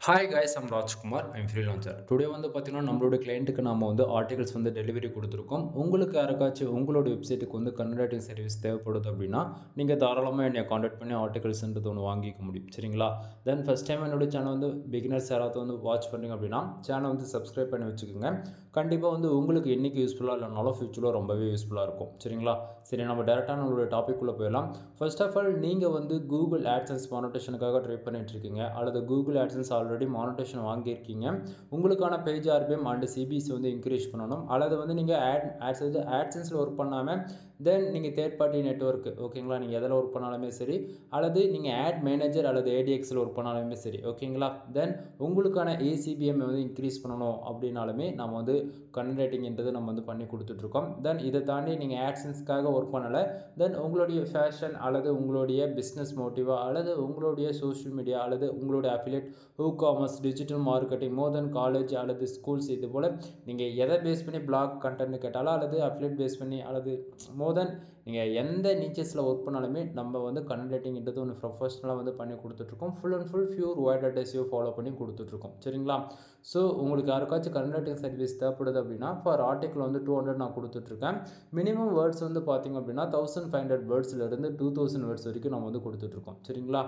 Hi guys, I'm Rajkumar. I'm freelancer. Today வந்து பார்த்தீங்கன்னா நம்மளோட கிளையண்ட்டுக்கு நாம வந்து ஆர்டிகல்ஸ் வந்து டெலிவரி கொடுத்துருக்கோம். உங்களுக்கு யாருக்காச்சும் உங்களோட வெப்சைட்டுக்கு வந்து கன்வர்ட்டிங் சர்வீஸ் தேவைப்படுது அப்படின்னா, நீங்க தாராளமா என்னைய கான்டாக்ட் பண்ணி ஆர்டிகல்ஸ்ன்றது ஒண்ணு வாங்கிக்க முடியும். சரிங்களா? தென் ஃபர்ஸ்ட் டைம் என்னோட சேனல் வந்து பிகினர்ஸ் யாராவது வந்து வாட்ச் பண்றீங்க அப்படின்னா, சேனல் வந்து சப்ஸ்கிரைப் பண்ணி வச்சுக்கோங்க. கண்டிப்பா வந்து உங்களுக்கு என்னைக்கு யூஸ்ஃபுல்லா இல்லனாலும் ஃபியூச்சர்ல ரொம்பவே யூஸ்ஃபுல்லா இருக்கும். சரிங்களா? சரி நம்ம டைரக்ட்டா நம்மளோட டாபிக் குள்ள போயிடலாம். ஃபர்ஸ்ட் ஆஃப் ஆல் நீங்க வந்து Google AdSense மானிட்டைசேஷனுக்காக ட்ரை பண்ணிட்டு இருக்கீங்க அல்லது Google AdSense ஆல்ரெடி மானிட்டைசேஷன் வாங்கியிருக்கீங்க. உங்களுக்கான பேஜ் ஆர்பிஎம் அண்ட் சிபிசி வந்து இன்க்ரீஸ் பண்ணணும். அல்லது வந்து நீங்க AdSenseல ஒர்க் பண்ணாம தென் நீங்க தேர்ட் பார்ட்டி நெட்வொர்க் ஓகேங்களா? நீங்க எதில ஒர்க் பண்ணாலுமே சரி, அல்லது நீங்க ஆட் மேனேஜர் அல்லது ADXல ஒர்க் பண்ணாலுமே சரி ஓகேங்களா? தென் உங்களுக்கான ACPM வந்து இன்க்ரீஸ் பண்ணணும் அப்படினாலுமே நம்ம வந்து கன்வர்ட்டிங்ன்றது நம்ம வந்து பண்ணி கொடுத்துட்டு இருக்கோம். தென் இதை தாண்டி நீங்க AdSenseக்காக ஒர்க் பண்ணல, தென் உங்களுடைய ஃபேஷன் அல்லது உங்களுடைய பிஸ்னஸ் மோட்டிவா அல்லது உங்களுடைய சோஷியல் மீடியா அல்லது உங்களுடைய அஃபிலியேட் காமர்ஸ் டிஜிட்டல் மார்க்கெட்டிங் மோர் தென் காலேஜ் அல்லது ஸ்கூல்ஸ் இது போல் நீங்கள் எதை பேஸ் பண்ணி பிளாக் கண்டென்ட் கேட்டாலும் அல்லது அஃபிலியேட் பேஸ் பண்ணி அல்லது மோர் தென் நீங்கள் எந்த நீச்சஸில் ஒர்க் பண்ணாலுமே நம்ம வந்து கன்வர்ட்டிங்ன்றது ஒன்று ப்ரொஃபஷனலாக வந்து பண்ணி கொடுத்துட்ருக்கோம். Full and full pure white அட்ரஸையோ ஃபாலோ பண்ணி கொடுத்துட்ருக்கோம். சரிங்களா? ஸோ உங்களுக்கு யாருக்காச்சும் கன்வர்ட்டிங் சர்வீஸ் தேவைப்படுது அப்படின்னா ஃபார் ஆர்டிக்கல் வந்து 200 நான் கொடுத்துட்ருக்கேன். மினிமம் வேர்ட்ஸ் வந்து பார்த்திங்க அப்படின்னா 1500 வேர்ட்ஸ்லேருந்து 2000 வேர்ட்ஸ் வரைக்கும் நம்ம வந்து கொடுத்துட்ருக்கோம். சரிங்களா?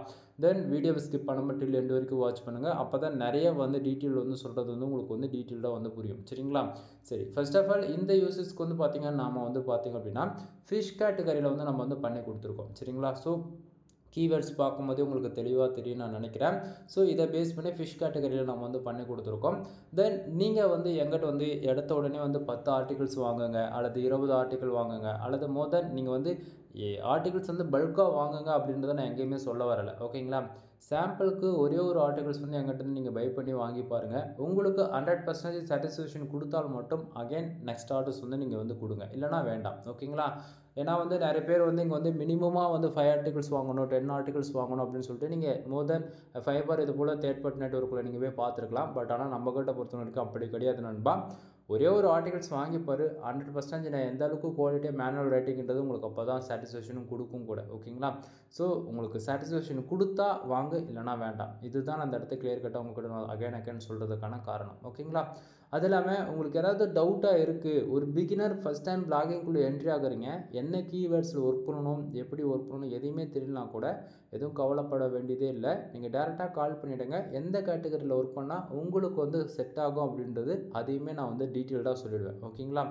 தென் வீடியோவை ஸ்கிப் பண்ணாமல் டில் எண்ட் வரைக்கும் வாட்ச் பண்ணுங்கள். அப்போ தான் நிறைய வந்து டீட்டெயில் வந்து சொல்கிறது வந்து உங்களுக்கு வந்து டீட்டெயில்டாக வந்து புரியும். சரிங்களா? சரி, ஃபர்ஸ்ட் ஆஃப் ஆல் இந்த யூசஸ்க்கு வந்து பார்த்திங்கன்னா நாம் வந்து பார்த்திங்க அப்படின்னா ஃபிஷ் கேட்டகரியில் வந்து நம்ம வந்து பண்ணி கொடுத்துருக்கோம். சரிங்களா? ஸோ கீவேர்ட்ஸ் பார்க்கும்போது உங்களுக்கு தெளிவாக தெரியும் நான் நினைக்கிறேன். ஸோ இதை பேஸ் பண்ணி ஃபிஷ் கேட்டகரியில் நம்ம வந்து பண்ணி கொடுத்துருக்கோம். தென் நீங்கள் வந்து எங்கிட்ட வந்து எடுத்த உடனே வந்து 10 ஆர்டிகல்ஸ் வாங்குங்க அல்லது 20 ஆர்டிக்கல் வாங்குங்க அல்லது மோர் தென் நீங்கள் வந்து ஆர்டிகல்ஸ் வந்து பல்காக வாங்குங்க அப்படின்றத நான் எங்கேயுமே சொல்ல வரலை. ஓகேங்களா? சாம்பிளுக்கு ஒரே ஒரு ஆர்டிகல்ஸ் வந்து எங்கிட்ட நீங்கள் பை பண்ணி வாங்கி பாருங்கள். உங்களுக்கு 100% சாட்டிஸ்ஃபேக்ஷன் கொடுத்தால் மட்டும் அகைன் நெக்ஸ்ட் ஆர்டர்ஸ் வந்து நீங்கள் வந்து கொடுங்க, இல்லைனா வேண்டாம். ஓகேங்களா? ஏன்னா வந்து நிறைய பேர் வந்து இங்கே வந்து மினிமமாக வந்து 5 ஆர்டிகல்ஸ் வாங்கணும், 10 ஆர்டிகல்ஸ் வாங்கணும் அப்படின்னு சொல்லிட்டு நீங்கள் மோர் தென் ஃபைபர் இது போல் தேர்ட் பார்ட்டி நெட்வொர்க்கில் நீங்கள் போய் பார்த்துருக்கலாம். பட் ஆனால் நம்மக்கிட்ட பொறுத்த வரைக்கும் அப்படி கிடையாது நண்பா. ஒரே ஒரு ஆர்டிகல்ஸ் வாங்கிப்பார், 100% நான் எந்த அளவுக்கு குவாலிட்டியாக மேனுவல் ரைட்டிங்கிறது உங்களுக்கு அப்போ தான் சாட்டிஸ்ஃபேக்ஷனும் கொடுக்கும் கூட. ஓகேங்களா? ஸோ உங்களுக்கு சாட்டிஸ்ஃபேக்ஷன் கொடுத்தா வாங்க, இல்லைனா வேண்டாம். இதுதான் நான் அந்த இடத்த கிளியர் கட்டாக உங்கள்கிட்ட நான் அகைன் சொல்கிறதுக்கான காரணம். ஓகேங்களா? அது இல்லாமல் உங்களுக்கு ஏதாவது டவுட்டாக இருக்குது, ஒரு பிகினர் ஃபஸ்ட் டைம் பிளாகிங்குள்ளே என்ட்ரி ஆகுறீங்க, என்ன கீவேர்ட்ஸில் ஒர்க் பண்ணணும், எப்படி ஒர்க் பண்ணணும் எதையுமே தெரியலனா கூட எதுவும் கவலைப்பட வேண்டியதே இல்லை. நீங்கள் டேரெக்டாக கால் பண்ணிவிடுங்க. எந்த கேட்டகரியில் ஒர்க் பண்ணால் உங்களுக்கு வந்து செட் ஆகும் அப்படின்றது அதையுமே நான் வந்து டீட்டெயில்டாக சொல்லிடுவேன். ஓகேங்களா?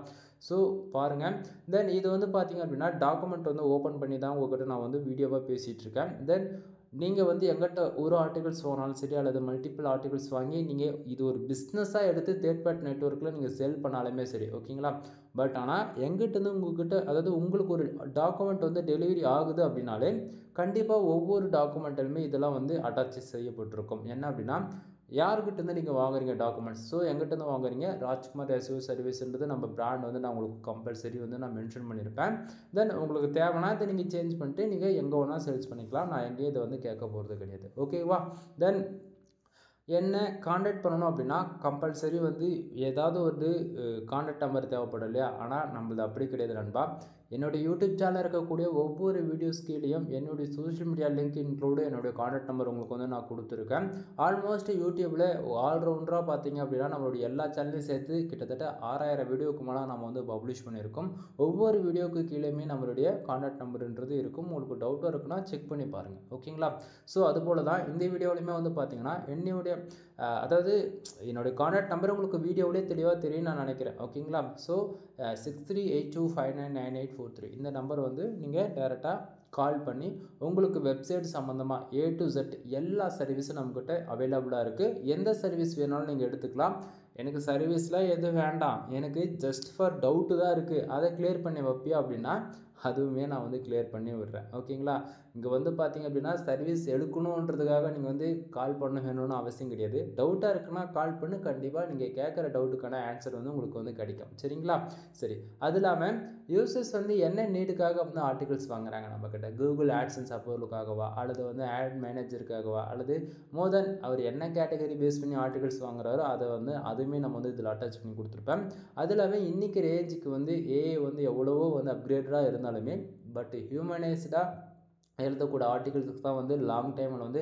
ஸோ பாருங்கள். தென் இது வந்து பார்த்திங்க அப்படின்னா டாக்குமெண்ட் வந்து ஓப்பன் பண்ணி தான் உங்கள்கிட்ட நான் வந்து வீடியோவாக பேசிகிட்டு இருக்கேன். தென் நீங்கள் வந்து எங்கிட்ட ஒரு ஆர்டிகல்ஸ் வாங்கினாலும் சரி அல்லது மல்டிபிள் ஆர்டிகல்ஸ் வாங்கி நீங்கள் இது ஒரு பிஸ்னஸாக எடுத்து தேர்ட் பார்ட்டி நெட்வொர்க்கில் நீங்கள் செல் பண்ணாலுமே சரி. ஓகேங்களா? பட் ஆனால் எங்கிட்டேருந்து உங்கள்கிட்ட அதாவது உங்களுக்கு ஒரு டாக்குமெண்ட் வந்து டெலிவரி ஆகுது அப்படின்னாலே கண்டிப்பாக ஒவ்வொரு டாக்குமெண்ட்டிலுமே இதெல்லாம் வந்து அட்டாச் செய்யப்பட்டிருக்கும். என்ன அப்படின்னா யாருக்கிட்டேருந்து நீங்கள் வாங்குறீங்க டாக்குமெண்ட்ஸ், ஸோ எங்கிட்டேருந்து வாங்குறீங்க ராஜ்குமார் எஸ்ஓ சர்வீஸ்ன்றது நம்ம பிராண்ட் வந்து நான் உங்களுக்கு கம்பல்சரி வந்து நான் மென்ஷன் பண்ணியிருப்பேன். தென் உங்களுக்கு தேவைன்னா இதை நீங்கள் சேஞ்ச் பண்ணிட்டு நீங்கள் எங்கே வேணால் சேல்ஸ் பண்ணிக்கலாம். நான் எங்கேயும் இதை வந்து கேட்க போகிறது கிடையாது. ஓகேவா? தென் என்ன காண்டாக்ட் பண்ணணும் அப்படின்னா கம்பல்சரி வந்து ஏதாவது ஒரு காண்டாக்ட் நம்பர் தேவைப்படும் இல்லையா? ஆனால் நம்மளது அப்படி கிடையாது நண்பா. என்னுடைய யூடியூப் சேனலில் இருக்கக்கூடிய ஒவ்வொரு வீடியோஸ் கீழேயும் என்னுடைய சோஷியல் மீடியா லிங்க் இன்க்ளூடு என்னுடைய காண்டாக்ட் நம்பர் உங்களுக்கு வந்து நான் கொடுத்துருக்கேன். ஆல்மோஸ்ட் யூடியூப்பில் ஆல்ரவுண்டராக பார்த்தீங்க அப்படின்னா நம்மளுடைய எல்லா சேனலையும் சேர்த்து கிட்டத்தட்ட 6000 வீடியோவுக்கு மேலே நம்ம வந்து பப்ளிஷ் பண்ணியிருக்கோம். ஒவ்வொரு வீடியோவுக்கு கீழேயுமே நம்மளுடைய காண்டாக்ட் நம்பர்ன்றது இருக்கும். உங்களுக்கு டவுட்டாக இருக்குன்னா செக் பண்ணி பாருங்கள். ஓகேங்களா? ஸோ அதுபோல் தான் இந்த வீடியோவிலையுமே வந்து பார்த்தீங்கன்னா என்னுடைய அதாவது என்னுடைய காண்டாக்ட் நம்பர் உங்களுக்கு வீடியோவிலே தெளிவாக தெரியும் நான் நினைக்கிறேன். ஓகேங்களா? ஸோ 6382599843 இந்த நம்பர் வந்து நீங்கள் டேரெக்டாக கால் பண்ணி உங்களுக்கு வெப்சைட் சம்மந்தமாக A to Z எல்லா சர்வீஸும் நம்மக்கிட்ட அவைலபிளாக இருக்குது. எந்த சர்வீஸ் வேணாலும் நீங்கள் எடுத்துக்கலாம். எனக்கு சர்வீஸ்லாம் எதுவும் வேண்டாம், எனக்கு ஜஸ்ட் ஃபார் டவுட்டு தான் இருக்குது, அதை கிளியர் பண்ணி வைப்பியா அப்படின்னா அதுவுமே நான் வந்து கிளியர் பண்ணி விடுறேன். ஓகேங்களா? இங்கே வந்து பார்த்திங்க அப்படின்னா சர்வீஸ் எடுக்கணுன்றதுக்காக நீங்கள் வந்து கால் பண்ண வேணும்னு அவசியம் கிடையாது. டவுட்டாக இருக்குன்னா கால் பண்ணி கண்டிப்பாக நீங்கள் கேட்குற டவுட்டுக்கான ஆன்சர் வந்து உங்களுக்கு வந்து கிடைக்கும். சரிங்களா? சரி, அது இல்லாமல் யூசர்ஸ் வந்து என்ன நீடுக்காக வந்து ஆர்டிகல்ஸ் வாங்குறாங்க நம்மக்கிட்ட, கூகுள் ஆட்சன்ஸ் அப்ரூவலுக்காகவா அல்லது வந்து ஆட் மேனேஜருக்காகவா அல்லது மோர் தென் அவர் என்ன கேட்டகரி பேஸ் பண்ணி ஆர்டிகல்ஸ் வாங்குறாரோ அதை வந்து அதுவுமே நம்ம வந்து இதில் அட்டாச் பண்ணி கொடுத்துருப்பேன். அது இல்லாமல் இன்றைக்கி ரேஞ்சுக்கு வந்து ஏஐ வந்து எவ்வளவோ வந்து அப்கிரேடடாக இருந்தாலுமே பட் ஹியூமனைஸ்டாக எழுதக்கூடிய ஆர்டிகல்ஸுக்கு தான் வந்து லாங் டைமில் வந்து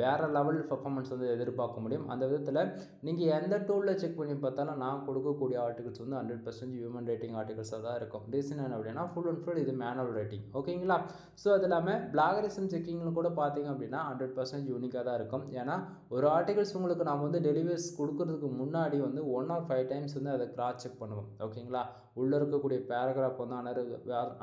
வேறு லெவல் பர்ஃபார்மன்ஸ் வந்து எதிர்பார்க்க முடியும். அந்த விதத்தில் நீங்கள் எந்த டூலில் செக் பண்ணி பார்த்தாலும் நான் கொடுக்கக்கூடிய ஆர்டிகல்ஸ் வந்து 100% ஹியூமன் ரேட்டிங் ஆர்டிகல்ஸாக தான் இருக்கும். ரீசன் என்ன அப்படின்னா ஃபுல் அண்ட் ஃபுல் இது மேனுவல் ரேட்டிங். ஓகேங்களா? ஸோ அது இல்லாமல் பிளாகரிசம் செக்கிங்கில் கூட பார்த்தீங்க அப்படின்னா 100% யூனிக்காக தான் இருக்கும். ஏன்னா ஒரு ஆர்டிகல்ஸ் உங்களுக்கு நாம் வந்து டெலிவரிஸ் கொடுக்கறதுக்கு முன்னாடி வந்து 1 or 5 டைம்ஸ் வந்து அதை கிராஸ் செக் பண்ணுவோம். ஓகேங்களா? உள்ளே இருக்கக்கூடிய பேராகிராஃப் வந்து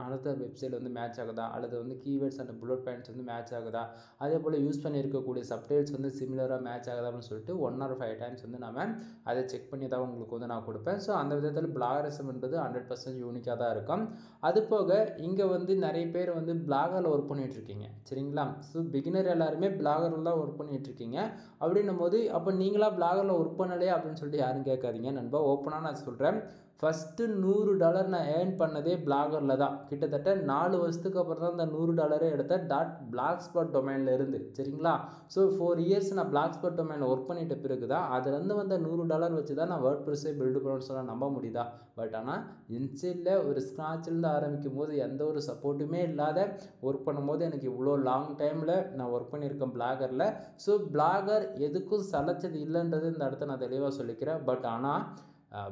அனதர் வெப்சைட் வந்து மேட்ச் ஆகுதா, அல்லது வந்து கீவேர்ட்ஸ் அண்ட் புல்லட் பாயிண்ட்ஸ் வந்து மேட்ச் ஆகுதா, அதே போல் யூஸ் பண்ணியிருக்கக்கூடிய சப்டைல்ஸ் வந்து சிமிலராக மேட்ச் ஆகுதா அப்படின்னு சொல்லிட்டு 1 or 5 டைம்ஸ் வந்து நம்ம அதை செக் பண்ணி தான் உங்களுக்கு வந்து நான் கொடுப்பேன். ஸோ அந்த விதத்தில் பிளாகரிசம் என்பது 100% யூனிக்காக தான் இருக்கும். அது போக இங்கே வந்து நிறைய பேர் வந்து பிளாகரில் ஒர்க் பண்ணிகிட்ருக்கீங்க, சரிங்களா? ஸோ பிகினர் எல்லாருமே பிளாகரில் தான் ஒர்க் பண்ணிகிட்ருக்கீங்க. அப்படின்னும் போது அப்போ நீங்களாக பிளாகரில் ஒர்க் பண்ணலையே அப்படின்னு சொல்லிட்டு யாரும் கேட்காதீங்க நண்பா. ஓப்பனாக நான் சொல்கிறேன், ஃபஸ்ட்டு $100 நான் ஏர்ன் பண்ணதே பிளாகரில் தான். கிட்டத்தட்ட 4 வருஷத்துக்கு அப்புறம் தான் அந்த $100 எடுத்த blogspot டொமைனில் இருந்து, சரிங்களா? ஸோ 4 இயர்ஸ் நான் blogspot டொமைனில் ஒர்க் பண்ணிட்ட பிறகு தான் அதுலேருந்து வந்த $100 வச்சு தான் நான் வேர்ட்ப்ரெஸ்ஸே பில்டு பண்ணணும்னு சொன்னால் நம்ப முடியுதா? பட் ஆனால் இன்சைடில் ஒரு ஸ்க்ராட்சிலேருந்து ஆரம்பிக்கும் போது எந்த ஒரு சப்போர்ட்டுமே இல்லாத ஒர்க் பண்ணும்போது எனக்கு இவ்வளோ லாங் டைமில் நான் ஒர்க் பண்ணியிருக்கேன் பிளாகரில். ஸோ பிளாகர் எதுக்கும் சலைச்சது இல்லைன்றது இந்த இடத்த நான் தெளிவாக சொல்லிக்கிறேன். பட் ஆனால்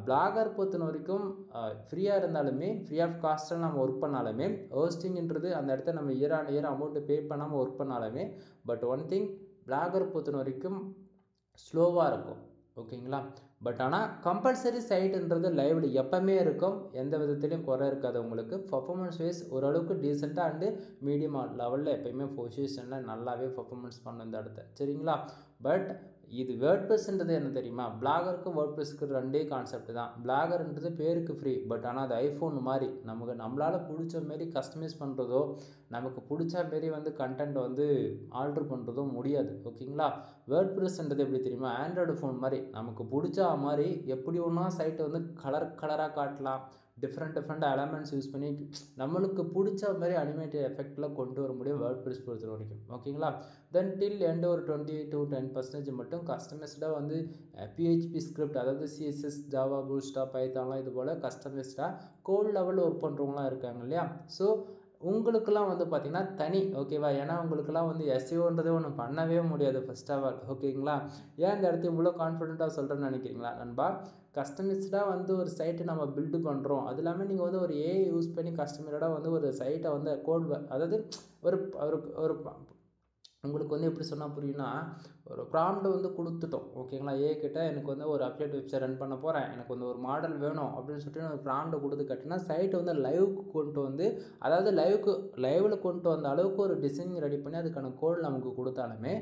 பிளாகர் பொறுத்த வரைக்கும் ஃப்ரீயாக இருந்தாலுமே, ஃப்ரீ ஆஃப் காஸ்ட்டில் நம்ம ஒர்க் பண்ணாலுமே, ஹோஸ்டிங்ன்றது அந்த இடத்த நம்ம year on year amount pay பண்ணாமல் ஒர்க் பண்ணாலுமே, பட் ஒன் திங் பிளாகர் பொறுத்த வரைக்கும் ஸ்லோவாக இருக்கும். ஓகேங்களா? பட் ஆனால் கம்பல்சரி சைட்டுன்றது லைவில் எப்போவுமே இருக்கும். எந்த விதத்துலையும் குறை இருக்காது உங்களுக்கு. பர்ஃபார்மன்ஸ் வைஸ் ஓரளவுக்கு டீசெண்டாக அண்டு மீடியம் லெவலில் எப்போயுமே பொசிஷனில் நல்லாவே பர்ஃபார்மன்ஸ் பண்ண இந்த இடத்த, சரிங்களா? பட் இது வேர்ட்ப்ரெஸ்ன்றது என்ன தெரியுமா? பிளாகருக்கு வேர்ட்ப்ரெஸ்க்கு ரெண்டே கான்செப்ட் தான். பிளாகர்ன்றது பேருக்கு ஃப்ரீ, பட் ஆனால் அது ஐஃபோன் மாதிரி நம்மளால் பிடிச்ச மாரி கஸ்டமைஸ் பண்ணுறதோ, நமக்கு பிடிச்ச மாரி வந்து கண்டென்ட் வந்து ஆல்ட்ரு பண்ணுறதோ முடியாது. ஓகேங்களா? வேர்ட்ப்ரெஸ்ன்றது எப்படி தெரியுமா? ஆண்ட்ராய்டு ஃபோன் மாதிரி நமக்கு பிடிச்ச மாதிரி எப்படி ஒன்றா சைட்டை வந்து கலராக காட்டலாம், டிஃப்ரெண்ட் எலமெண்ட்ஸ் யூஸ் பண்ணி நம்மளுக்கு பிடிச்ச மாதிரி அனிமேட்டட் எஃபெக்டில் கொண்டு வர முடியும் வேர்ட்ப்ரெஸ் பொறுத்த வரைக்கும். ஓகேங்களா? தென் டில் எண்ட் ஒரு 20 to 10% மட்டும் கஸ்டமைஸ்டாக வந்து PHP ஸ்கிரிப்ட், அதாவது CSS, ஜாவா, பூட்ஸ்ட்ராப், பைத்தான்லாம் இது போல் கஸ்டமைஸ்டாக கோட் லெவலில் ஒர்க் பண்ணுறவங்களாம் இருக்காங்க இல்லையா? ஸோ உங்களுக்கெல்லாம் வந்து பார்த்திங்கன்னா தனி, ஓகேவா? ஏன்னா உங்களுக்கெல்லாம் வந்து SEOன்றது ஒன்று பண்ணவே முடியாது ஃபர்ஸ்ட் ஆஃப் ஆல். ஓகேங்களா? ஏன் இந்த இடத்த இவ்வளோ கான்ஃபிடென்ட்டாக சொல்கிறேன்னு நினைக்கிறீங்களா நண்பா? கஸ்டமைஸ்டாக வந்து ஒரு சைட்டை நம்ம பில்டு பண்ணுறோம். அது இல்லாமல் நீங்கள் வந்து ஒரு AI யூஸ் பண்ணி கஸ்டமரோட வந்து ஒரு சைட்டை வந்து அதாவது ஒரு ஒரு உங்களுக்கு வந்து எப்படி சொன்னால் புரியும்னா, ஒரு ப்ராம்ப்ட் வந்து கொடுத்துட்டோம். ஓகேங்களா? கிட்ட எனக்கு வந்து ஒரு அப்டேட் வெப்சைட் ரன் பண்ண போகிறேன், எனக்கு வந்து ஒரு மாடல் வேணும் அப்படின்னு சொல்லிட்டு ஒரு ப்ராம்ப்ட் கொடுத்து கட்டினா சைட்டை வந்து லைவுக்கு கொண்டு வந்து, அதாவது லைவில் கொண்டு வந்த அளவுக்கு ஒரு டிசைனிங் ரெடி பண்ணி அதுக்கான கோட் நமக்கு கொடுத்தாலுமே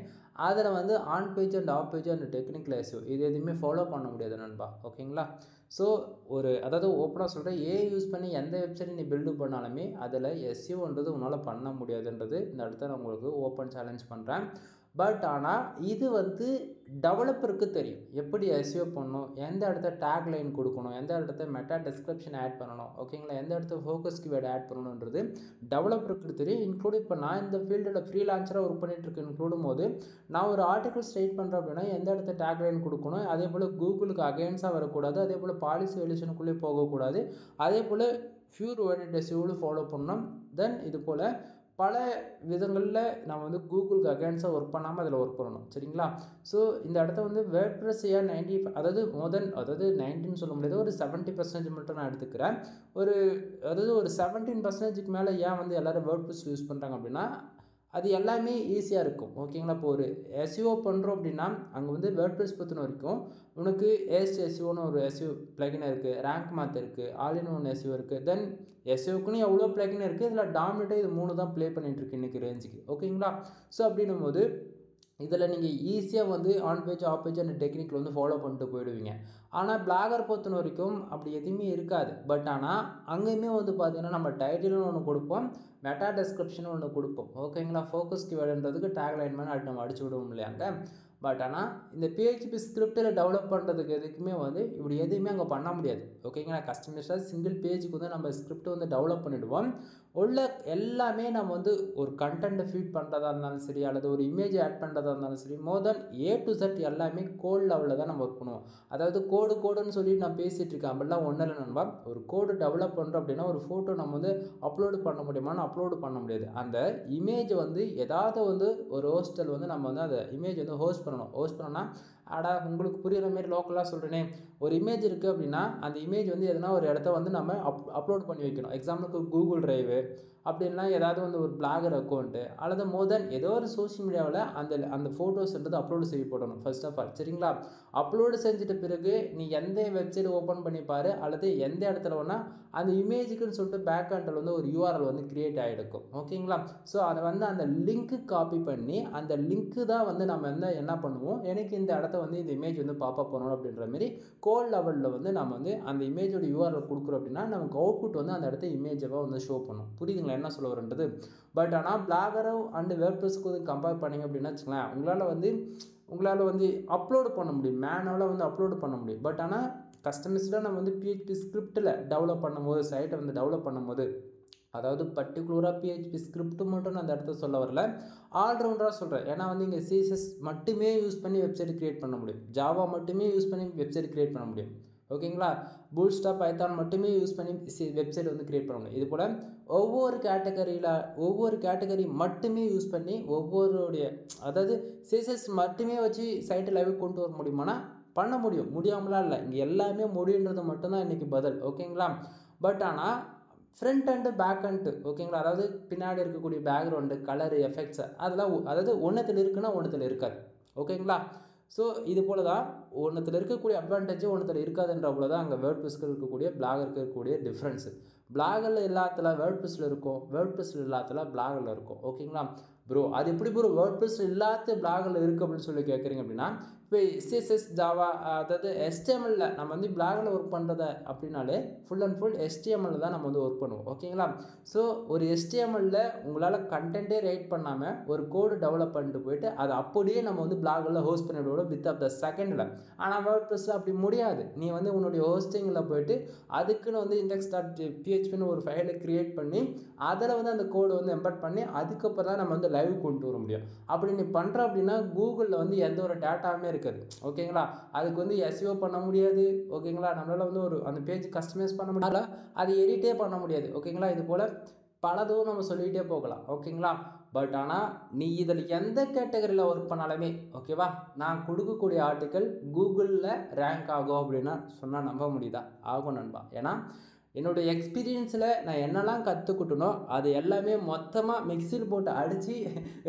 அதில் வந்து on page and half page and technical SEO இது எதுவுமே ஃபாலோ பண்ண முடியாது நண்பா. ஓகேங்களா? ஸோ அதாவது ஓப்பனாக சொல்கிறேன், யூஸ் பண்ணி எந்த வெப்சைட்டை நீ பில்டு பண்ணாலுமே அதில் SEOன்றது உன்னால் பண்ண முடியாதுன்றது இந்த இடத்த நான் உங்களுக்கு ஓப்பன் சேலஞ்ச் பண்ணுறேன். பட் ஆனால் இது வந்து டெவலப்பருக்கு தெரியும் எப்படி SEO பண்ணணும், எந்த இடத்த டேக் லைன் கொடுக்கணும், எந்த இடத்த மெட்டா டிஸ்கிரிப்ஷன் ஆட் பண்ணணும், ஓகேங்களா? எந்த இடத்த ஃபோக்கஸ் கீவேர்டு ஆட் பண்ணணுன்றது டெவலப்பருக்கு தெரியும். இன்க்ளூட் இப்போ நான் இந்த ஃபீல்டில் ஃப்ரீலான்சராக ஒர்க் பண்ணிகிட்ருக்கேன் இன்க்ளூடும் போது நான் ஒரு ஆர்டிகல் ரைட் பண்ணுறேன் அப்படின்னா எந்த இடத்த டேக் லைன் கொடுக்கணும், அதே போல் கூகுளுக்கு அகைன்ஸாக வரக்கூடாது, அதே போல் பாலிசி வெளிஷனுக்குள்ளே போகக்கூடாது, அதே போல் ஃபியூர் வேர்டட் SEO ஃபாலோ பண்ணணும். தென் இது போல் பல விதங்களில் நம்ம வந்து கூகுளுக்கு அகைன்ஸாக ஒர்க் பண்ணாமல் அதில் ஒர்க் பண்ணணும், சரிங்களா? ஸோ இந்த இடத்த வந்து வேர்ட்ப்ரெஸ் ஏன் 90, அதாவது 90 சொல்ல முடியாது, ஒரு 70% மட்டும் நான் எடுத்துக்கிறேன். அதாவது ஒரு 17%க்கு மேலே ஏன் வந்து எல்லோரும் வேர்ட்ப்ரெஸ் யூஸ் பண்ணுறாங்க அப்படின்னா அது எல்லாமே ஈஸியாக இருக்கும். ஓகேங்களா? இப்போ ஒரு SEO பண்ணுறோம் அப்படின்னா அங்கே வந்து வேர்ட்ப்ரெஸ் பொறுத்த வரைக்கும் உனக்கு SEOன்னு ஒரு SEO பிளகின் இருக்குது, ரேங்க் மாத் இருக்குது, ஆல் இன் ஒன் SEO இருக்குது, தென் SEOக்குன்னு எவ்வளோ பிளகின் இருக்குது, இதில் டாமினேட்டாக இது 3 தான் ப்ளே பண்ணிகிட்ருக்கு இன்றைக்கி ரேஞ்சுக்கு. ஓகேங்களா? ஸோ அப்படின்னும் போது இதில் நீங்கள் ஈஸியாக வந்து on page off page and டெக்னிக்கில் வந்து ஃபாலோ பண்ணிட்டு போயிடுவீங்க. ஆனால் பிளாகர் பொறுத்த வரைக்கும் அப்படி எதுவுமே இருக்காது. பட் ஆனால் அங்கேயுமே வந்து பார்த்திங்கன்னா நம்ம டைட்டில்னு ஒன்று கொடுப்போம், மெட்டா டிஸ்கிரிப்ஷன் ஒன்று கொடுப்போம். ஓகேங்களா? ஃபோக்கஸ் கீவேர்டுன்றதுக்கு டேக் லைன் மேலே நம்ம அடிச்சு விடுவோம் இல்லையாங்க. பட் ஆனால் இந்த PHP ஸ்கிரிப்டில் டெவலப் பண்ணுறதுக்கு எதுக்குமே வந்து இப்படி எதுவுமே அங்கே பண்ண முடியாது. ஓகேங்களா? கஸ்டமைஸாக சிங்கிள் பேஜுக்கு வந்து நம்ம ஸ்கிரிப்ட் வந்து டெவலப் பண்ணிவிடுவோம். உள்ள எல்லாமே நம்ம வந்து ஒரு கண்டென்ட்டை ஃபீட் பண்ணுறதா இருந்தாலும் சரி, அல்லது ஒரு இமேஜ் ஆட் பண்ணுறதா இருந்தாலும் சரி, மோர் தென் A to Z எல்லாமே கோட் லெவலில் தான் நம்ம ஒர்க் பண்ணுவோம். அதாவது கோடுன்னு சொல்லி நான் பேசிகிட்டு இருக்கேன், அப்படிலாம் ஒன்றும் இல்லை நண்பா. ஒரு கோடு டெவலப் பண்ணுறோம் அப்படின்னா ஒரு ஃபோட்டோ நம்ம வந்து அப்லோடு பண்ண முடியுமான்னு அப்லோடு பண்ண முடியாது. அந்த இமேஜ் வந்து ஏதாவது வந்து ஒரு ஹோஸ்டல் வந்து நம்ம வந்து அந்த இமேஜ் வந்து ஹோஸ்ட் பண்ணோன்னா உங்களுக்கு புரிகிற மாதிரி லோக்கலாக சொல்கிறேனே, ஒரு இமேஜ் இருக்குது அப்படின்னா அந்த இமேஜ் வந்து எதனா ஒரு இடத்த வந்து நம்ம அப்லோட் பண்ணி வைக்கணும். எக்ஸாம்பிளுக்கு கூகுள் டிரைவு, அப்படின்னா ஏதாவது வந்து ஒரு பிளாகர் அக்கௌண்ட்டு அல்லது மோர் தென் ஏதோ ஒரு சோஷியல் மீடியாவில் அந்த ஃபோட்டோஸ்ன்றது அப்லோடு செய்யப்படணும் ஃபர்ஸ்ட் ஆஃப் ஆல். சரிங்களா? அப்லோடு செஞ்சுட்ட பிறகு நீ எந்த வெப்சைட் ஓப்பன் பண்ணி பாரு, அல்லது எந்த இடத்துல வேணால் அந்த இமேஜுக்குன்னு சொல்லிட்டு பேக் ஹேண்டில் வந்து ஒரு URL வந்து கிரியேட் ஆகிருக்கும். ஓகேங்களா? ஸோ அதை வந்து அந்த லிங்க்கு காப்பி பண்ணி அந்த லிங்க்கு தான் வந்து நம்ம வந்து என்ன பண்ணுவோம், எனக்கு இந்த இடத்த வந்து இந்த இமேஜ் வந்து பாப்பப் பண்ணணும் அப்படின்ற மாதிரி கோட் லெவலில் வந்து நம்ம வந்து அந்த இமேஜோட URL கொடுக்குறோம் அப்படின்னா நமக்கு அவுட்புட் வந்து அந்த இடத்த இமேஜாக வந்து ஷோ பண்ணும். புரியுதுங்களா என்ன சொல்ல வரன்றது? பட் ஆனால் பிளாகரும் அண்டு வேர்ட்பிரஸ்க்கு வந்து கம்பேர் பண்ணிங்க அப்படின்னா வச்சுக்கலாம், உங்களால் வந்து அப்லோடு பண்ண முடியும், மேனுவலாக வந்து அப்லோடு பண்ண முடியும். பட் ஆனால் கஸ்டமைஸ்டாக நம்ம வந்து PHP ஸ்கிரிப்டில் டெவலப் பண்ணும்போது, சைட்டை வந்து டெவலப் பண்ணும்போது, அதாவது பர்டிகுலராக PHP ஸ்கிரிப்ட் மட்டும் நான் அந்த இடத்த சொல்ல வரல, ஆல்ரவுண்டராக சொல்கிறேன். ஏன்னா வந்து இங்கே CSS மட்டுமே யூஸ் பண்ணி வெப்சைட் க்ரியேட் பண்ண முடியும், ஜாவா மட்டுமே யூஸ் பண்ணி வெப்சைட் க்ரியேட் பண்ண முடியும். ஓகேங்களா? பூட்ஸ்ட்ராப் பைத்தான் மட்டுமே யூஸ் பண்ணி வெப்சைட் வந்து க்ரியேட் பண்ண முடியும். இது போல் ஒவ்வொரு கேட்டகரி மட்டுமே யூஸ் பண்ணி அதாவது CSS மட்டுமே வச்சு சைட்டை லைவ் கொண்டு வர முடியுமானா பண்ண முடியும், முடியாமலாம் இல்லை. இங்கே எல்லாமே முடியுன்றது மட்டும்தான் இன்றைக்கி பதில். ஓகேங்களா? பட் ஆனால் ஃப்ரண்ட் அண்டு பேக் அண்டு, ஓகேங்களா, அதாவது பின்னாடி இருக்கக்கூடிய பேக்ரவுண்டு, கலரு, எஃபெக்ட்ஸு அதெல்லாம் அதாவது ஒன்றத்தில் இருக்குன்னா ஒன்றத்தில் இருக்காது. ஓகேங்களா? ஸோ இது போல் தான் ஒன்றத்தில் இருக்கக்கூடிய அட்வான்டேஜ் ஒன்றத்தில் இருக்காதுன்ற போல தான் அங்கே வேர்ட்பிரஸ்க்கு இருக்கக்கூடிய பிளாகருக்கு இருக்கக்கூடிய டிஃப்ரென்ஸு. பிளாகரில் எல்லாத்துல வேர்ட்பிரஸில் இருக்கும், வேர்ட்பிரஸில் எல்லாத்துல பிளாகரில் இருக்கும். ஓகேங்களா ப்ரோ? அது எப்படி ப்ரோ வேர்ட்பிரஸில் இல்லாத பிளாகரில் இருக்குது அப்படின்னு சொல்லி கேட்குறீங்க அப்படின்னா, இப்போ CSS ஜாவா அதாவது HTML நம்ம வந்து பிளாகில் ஒர்க் பண்ணுறத அப்படின்னாலே ஃபுல் அண்ட் ஃபுல் HTML தான் நம்ம வந்து ஒர்க் பண்ணுவோம். ஓகேங்களா? ஸோ ஒரு HTML உங்களால் கண்டென்ட்டே ரைட் பண்ணாமல் ஒரு கோடு டெவலப் பண்ணிட்டு போயிட்டு அதை அப்படியே நம்ம வந்து பிளாகில் ஹோஸ்ட் பண்ணிவிடுவோம் வித் ஆஃப் த செகண்டில். ஆனால் வேர்ட்பிரஸில் அப்படி முடியாது. நீ வந்து உன்னுடைய ஹோஸ்டிங்கில் போயிட்டு அதுக்குன்னு வந்து index.phpன்னு ஒரு ஃபைலை க்ரியேட் பண்ணி அதில் வந்து அந்த கோடு வந்து எம்பெட் பண்ணி அதுக்கப்புறம் தான் நம்ம வந்து லைவ் கொண்டு வர முடியும். அப்படி நீ பண்ணுற அப்படின்னா கூகுளில் வந்து எந்த ஒரு டேட்டாவுமே இருக்காது. ஓகேங்களா? அதுக்கு வந்து SEO பண்ண முடியாது. ஓகேங்களா? நம்மளால் வந்து அந்த பேஜ் கஸ்டமைஸ் பண்ண முடியல, அது எடிட்டே பண்ண முடியாது. ஓகேங்களா? இது போல் பலதும் நம்ம சொல்லிகிட்டே போகலாம். ஓகேங்களா? பட் ஆனால் நீ இதில் எந்த கேட்டகரியில் ஒர்க் பண்ணாலுமே ஓகேவா, நான் கொடுக்கக்கூடிய ஆர்டிக்கல் கூகுளில் ரேங்க் ஆகும் அப்படின்னா சொன்னால் நம்ப முடியுதா? ஆகும் நண்பா. ஏன்னா என்னுடைய எக்ஸ்பீரியன்ஸில் நான் என்னெல்லாம் கற்றுக்கிட்டனோ அது எல்லாமே மொத்தமாக மிக்சியில் போட்டு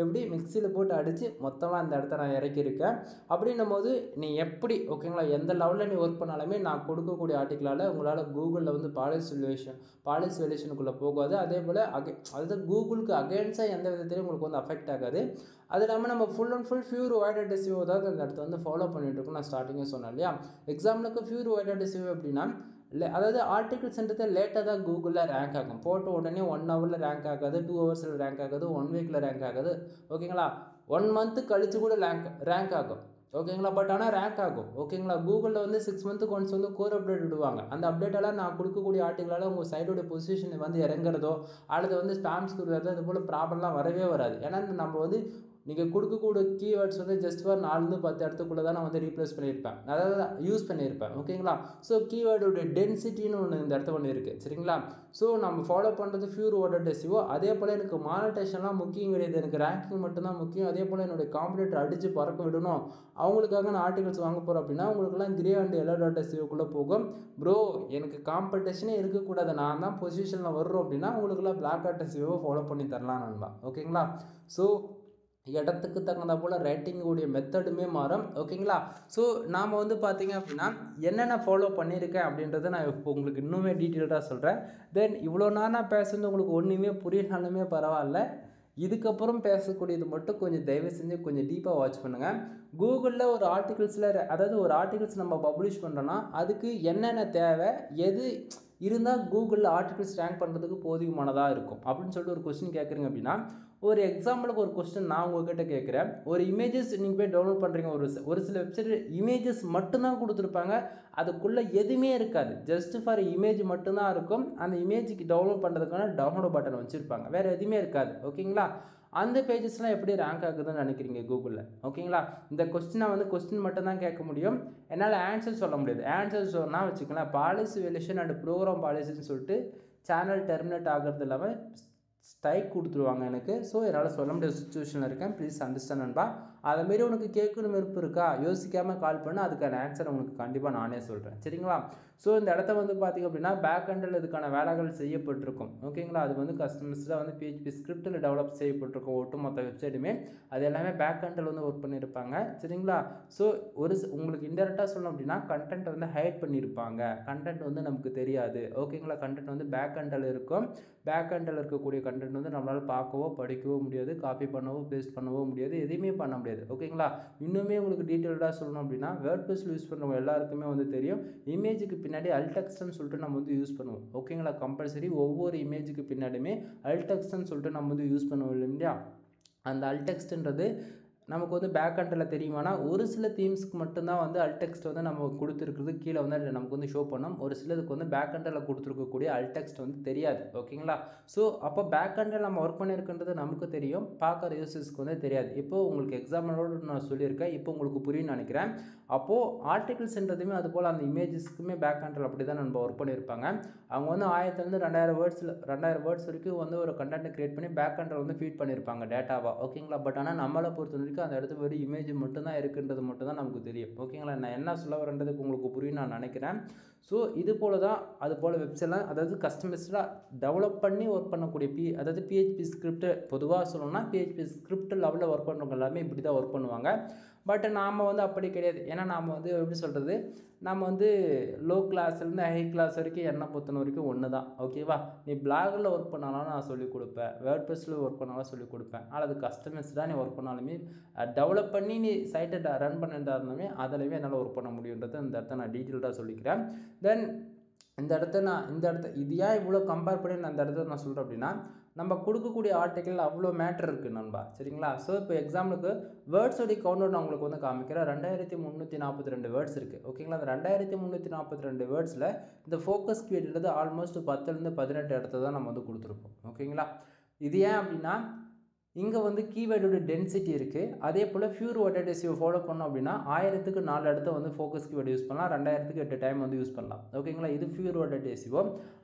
அடித்து மொத்தமாக அந்த இடத்த நான் இறக்கியிருக்கேன். அப்படின்னும் போது நீ எப்படி ஓகேங்களா எந்த லெவலில் நீ ஒர்க் பண்ணாலுமே நான் கொடுக்கக்கூடிய ஆர்டிக்கலால் உங்களால் கூகுளில் வந்து பாலிசி வேல்யூஷனுக்குள்ளே போகாது. அதே போல் அதாவது கூகுளுக்கு அகேன்ஸ்டாக எந்த விதத்துலையும் உங்களுக்கு வந்து அஃபெக்ட் ஆகாது. அது இல்லாமல் நம்ம full and full pure white hat SEO தான் அந்த இடத்த வந்து ஃபாலோ பண்ணிகிட்டு இருக்கோம். நான் ஸ்டார்டிங்கே சொன்னேன் இல்லையா? எக்ஸாம்பிளுக்கு ஃபியூர் வைடட் SEO அப்படின்னா அதாவது ஆர்டிகல்ஸ்ன்றது லேட்டாக தான் கூகுளில் ரேங்க் ஆகும். போட்ட உடனே 1 ஹவரில் ரேங்க் ஆகாது, 2 ஹவர்ஸில் ரேங்க் ஆகாது, 1 வீக்கில் ரேங்க் ஆகாது. ஓகேங்களா? 1 மந்த்து கழித்து கூட ரேங்க் ஆகும். ஓகேங்களா? பட் ஆனால் ரேங்க் ஆகும். ஓகேங்களா? கூகுளில் வந்து 6 மந்த்துக்கு ஒன்ஸ் வந்து கோர் அப்டேட் விடுவாங்க. அந்த அப்டேட்டெல்லாம் நான் கொடுக்கக்கூடிய ஆர்டிக்கலால் உங்கள் சைட்டோடைய பொசிஷன் வந்து இறங்குறதோ அல்லது வந்து ஸ்பாம்ஸ் கொடுக்குறதோ இது போல் ப்ராப்ளம்லாம் வரவே வராது. ஏன்னா நம்ம வந்து நீங்கள் கொடுக்கக்கூடிய கீவேர்ட்ஸ் வந்து ஜஸ்ட் ஃபார் 4-10 இடத்துக்குள்ளே தான் நான் வந்து ரீப்ளேஸ் பண்ணியிருப்பேன், அதாவது யூஸ் பண்ணியிருப்பேன். ஓகேங்களா? ஸோ கீவேர்டோடைய டென்சிட்டின்னு ஒன்று இந்த இடத்த ஒன்று இருக்குது. சரிங்களா? ஸோ நம்ம ஃபாலோ பண்ணுறது ஃபியூர் வைடட் SEO. அதே போல் எனக்கு மானிட்டைசேஷன்லாம் முக்கியம் கிடையாது, எனக்கு ரேங்கிங் மட்டும்தான் முக்கியம். அதே போல் என்னுடைய காம்படிட்டர் அடித்து பறக்க விடணும், அவங்களுக்காக நான் ஆர்டிகல்ஸ் வாங்க போகிறேன் அப்படின்னா உங்களுக்குலாம் கிரே அண்ட் yellow.SEOக்குள்ளே போகும். ப்ரோ எனக்கு காம்படிஷனே இருக்கக்கூடாது, நான் தான் பொசிஷனில் வர்றோம் அப்படின்னா உங்களுக்குலாம் black.SEO ஃபாலோ பண்ணி தரலாம் நண்பா. ஓகேங்களா? ஸோ இடத்துக்கு தகுந்த போல் ரேட்டிங்குடைய மெத்தடுமே மாறும். ஓகேங்களா? ஸோ நாம் வந்து பார்த்திங்க அப்படின்னா என்னென்ன ஃபாலோ பண்ணியிருக்கேன் அப்படின்றத நான் இப்போ உங்களுக்கு இன்னுமே டீட்டெயில்டாக சொல்கிறேன். தென் இவ்வளோ நான் பேசுறது உங்களுக்கு ஒன்றுமே புரியனாலுமே பரவாயில்ல, இதுக்கப்புறம் பேசக்கூடியது மட்டும் கொஞ்சம் தயவு செஞ்சு கொஞ்சம் டீப்பாக வாட்ச் பண்ணுங்கள். கூகுளில் ஒரு ஆர்டிகல்ஸ் நம்ம பப்ளிஷ் பண்ணுறோன்னா அதுக்கு என்னென்ன தேவை, எது இருந்தால் கூகுளில் ஆர்டிகல்ஸ் ரேங்க் பண்ணுறதுக்கு போதுமானதாக இருக்கும் அப்படின்னு சொல்லிட்டு ஒரு கொஸ்டின் கேட்குறீங்க அப்படின்னா ஒரு எக்ஸாம்பிளுக்கு ஒரு கொஸ்டின் நான் உங்ககிட்ட கேட்குறேன். ஒரு இமேஜஸ் நீங்கள் போய் டவுன்லோட் பண்ணுறீங்க. ஒரு சில வெப்சைட் இமேஜஸ் மட்டும்தான் கொடுத்துருப்பாங்க. அதுக்குள்ளே எதுவுமே இருக்காது. ஜஸ்ட் ஃபார் இமேஜ் மட்டும்தான் இருக்கும். அந்த இமேஜுக்கு டவுன்லோட் பண்ணுறதுக்கான டவுன்லோட் பட்டன் வச்சுருப்பாங்க. வேறு எதுவுமே இருக்காது. ஓகேங்களா? அந்த பேஜஸ்லாம் எப்படி ரேங்க் ஆகுதுன்னு நினைக்கிறீங்க கூகுளில்? ஓகேங்களா? இந்த கொஸ்டினை வந்து கொஸ்டின் மட்டும் தான் கேட்க முடியும். என்னால் ஆன்சர் சொல்ல முடியாது. ஆன்சர் சொன்னால் வச்சுக்கலாம், பாலிசி வேல்யூஷன் அண்ட் ப்ரோக்ராம் பாலிசின்னு சொல்லிட்டு சேனல் டெர்மினேட் ஆகிறது இல்லாமல் ஸ்ட்ரைக் கொடுத்துருவாங்க எனக்கு. ஸோ என்னால் சொல்ல முடியாத சுச்சுவேஷனில் இருக்கேன். ப்ளீஸ் அண்டர்ஸ்டாண்ட் நண்பா. அதேமாரி உனக்கு கேட்கணும் விருப்பம் இருக்கா, யோசிக்காமல் கால் பண்ணு. அதுக்கான ஆன்சர் உனக்கு கண்டிப்பாக நானே சொல்கிறேன். சரிங்களா? ஸோ இந்த இடத்த வந்து பார்த்திங்க அப்படின்னா பேக் எண்டில் இதுக்கான வேலைகள் செய்யப்பட்டிருக்கும். ஓகேங்களா? அது வந்து கஸ்டமர்ஸில் வந்து PHP ஸ்கிரிப்டில் டெவலப் செய்யப்பட்டிருக்கும். ஒட்டுமொத்த வெப்சைட்டுமே அது எல்லாமே பேக் எண்டில் வந்து ஒர்க் பண்ணியிருப்பாங்க. சரிங்களா? ஸோ உங்களுக்கு இன்டெரக்டாக சொல்லணும் அப்படின்னா கண்டென்ட் வந்து ஹைட் பண்ணியிருப்பாங்க. கண்டென்ட் வந்து நமக்கு தெரியாது. ஓகேங்களா? கண்டென்ட் வந்து பேக் எண்டில் இருக்கும். பேக் எண்டில் இருக்கக்கூடிய கண்டென்ட் வந்து நம்மளால் பார்க்கவோ படிக்கவோ முடியாது, காப்பி பண்ணவோ பேஸ்ட் பண்ணவோ முடியாது, எதையுமே பண்ண முடியாது. ஓகேங்களா? இன்னுமே உங்களுக்கு டீட்டெயில்டாக சொல்லணும் அப்படின்னா வேர்ட்பிரஸ்ல யூஸ் பண்ணுறவங்க எல்லாருக்குமே வந்து தெரியும், இமேஜுக்கு பின்னாடி அல்டெக்ஸ்ட்னு சொல்லிட்டு நம்ம வந்து யூஸ் பண்ணுவோம். ஓகேங்களா? கம்பல்சரி ஒவ்வொரு இமேஜுக்கு பின்னாடியுமே அல்டெக்ஸ்ட்னு சொல்லிட்டு நம்ம வந்து யூஸ் பண்ணுவோம் இல்லையா? அந்த அல்டெக்ஸ்ட்ன்றது நமக்கு வந்து பேக் எண்டில் தெரியுமானா ஒரு சில தீம்ஸ்க்கு மட்டும்தான் வந்து அல்டெக்ஸ்ட் வந்து நம்ம கொடுத்துருக்குறது கீழே வந்து நமக்கு வந்து ஷோ பண்ணோம். ஒரு சிலதுக்கு வந்து பேக் எண்டில் கொடுத்துருக்கக்கூடிய அல்டெக்ஸ்ட் வந்து தெரியாது. ஓகேங்களா? ஸோ அப்போ பேக் எண்டில் நம்ம ஒர்க் பண்ணியிருக்கின்றது நமக்கு தெரியும், பார்க்குற யூசர்ஸ்க்கு வந்து தெரியாது. இப்போது உங்களுக்கு எக்ஸாம்பிளோடு நான் சொல்லியிருக்கேன். இப்போ உங்களுக்கு புரியும்னு நினைக்கிறேன். அப்போது ஆர்டிகிள்ஸ்ன்றதுமே அதுபோல் அந்த இமேஜஸ்க்குமே பேக் எண்டில் அப்படி தான் நம்ம ஒர்க் பண்ணியிருப்பாங்க. அவங்க வந்து 1000 2000 வேர்ட்ஸ் வரைக்கும் வந்து ஒரு கண்டென்ட் கிரியேட் பண்ணி பேக் எண்டில் வந்து ஃபீட் பண்ணியிருப்பாங்க டேட்டாவாக. ஓகேங்களா? பட் ஆனால் நம்மளை பொறுத்த வரைக்கும் அந்த இடத்துல ஒரு இமேஜ் மட்டும்தான் இருக்குன்றது மட்டும்தான் நமக்கு தெரியும். ஓகேங்களா? நான் என்ன சொல்ல வரேன்றது உங்களுக்கு புரியும் நான் நினைக்கிறேன். ஸோ இது போல தான் அது போல் வெப்சைட்லாம் அதாவது கஸ்டமைஸ்டாக டெவலப் பண்ணி ஒர்க் பண்ணக்கூடிய அதாவது PHP ஸ்கிரிப்ட் பொதுவாக சொல்லணும்னா PHP ஸ்கிரிப்ட் லெவலில் ஒர்க் பண்ணுறவங்க எல்லாமே இப்படி தான் ஒர்க் பண்ணுவாங்க. பட் நாம் வந்து அப்படி கிடையாது. ஏன்னா நாம் வந்து எப்படி சொல்கிறது, நம்ம வந்து லோ கிளாஸ்லேருந்து ஹை கிளாஸ் வரைக்கும் என்னை பொறுத்த வரைக்கும் ஒன்று தான். ஓகேவா? நீ பிளாகில் ஒர்க் பண்ணாலும் நான் சொல்லிக் கொடுப்பேன், வேர்ட்பிரஸ்ல ஒர்க் பண்ணாலும் சொல்லிக் கொடுப்பேன். அல்லது கஸ்டமைஸ்டாக நீ ஒர்க் பண்ணாலுமே டெவலப் பண்ணி நீ சைட்டை ரன் பண்ணிட்டு இருந்தாலுமே அதிலவே என்னால் ஒர்க் பண்ண முடியுன்றது இந்த இடத்த நான் டீட்டெயில்டாக சொல்லிக்கிறேன். தென் இந்த இடத்த இது ஏன் இவ்வளோ கம்பேர் பண்ணி நான் இந்த இடத்த நான் சொல்கிறேன் அப்படின்னா, நம்ம கொடுக்கக்கூடிய ஆர்டிக்கல் அவ்வளோ மேட்டர் இருக்குது நண்பா. சரிங்களா? ஸோ இப்போ எக்ஸாம்பிளுக்கு வேர்ட்ஸோடைய கவுண்டர் நான் உங்களுக்கு வந்து காமிக்கிறேன். 2342 வேர்ட்ஸ் இருக்குது. ஓகேங்களா? அந்த 2342 வேர்ட்ஸில் இந்த ஃபோக்கஸ் கீவேர்டுன்றது ஆல்மோஸ்ட் 10லேருந்து 18 இடத்த தான் நம்ம வந்து கொடுத்துருப்போம். ஓகேங்களா? இது ஏன் அப்படின்னா இங்கே வந்து கீவேர்டோட டென்சிட்டி இருக்குது. அதே போல் ஃபியூர் வேர்ட் டெசிவ் ஃபாலோ பண்ணோம் அப்படின்னா 1000க்கு 4 இடத்த வந்து ஃபோக்கஸ் கீவேர்டு யூஸ் பண்ணலாம், 2000க்கு 8 டைம் வந்து யூஸ் பண்ணலாம். ஓகேங்களா? இது ஃபியூர் வேர்ட் டெசிவோ.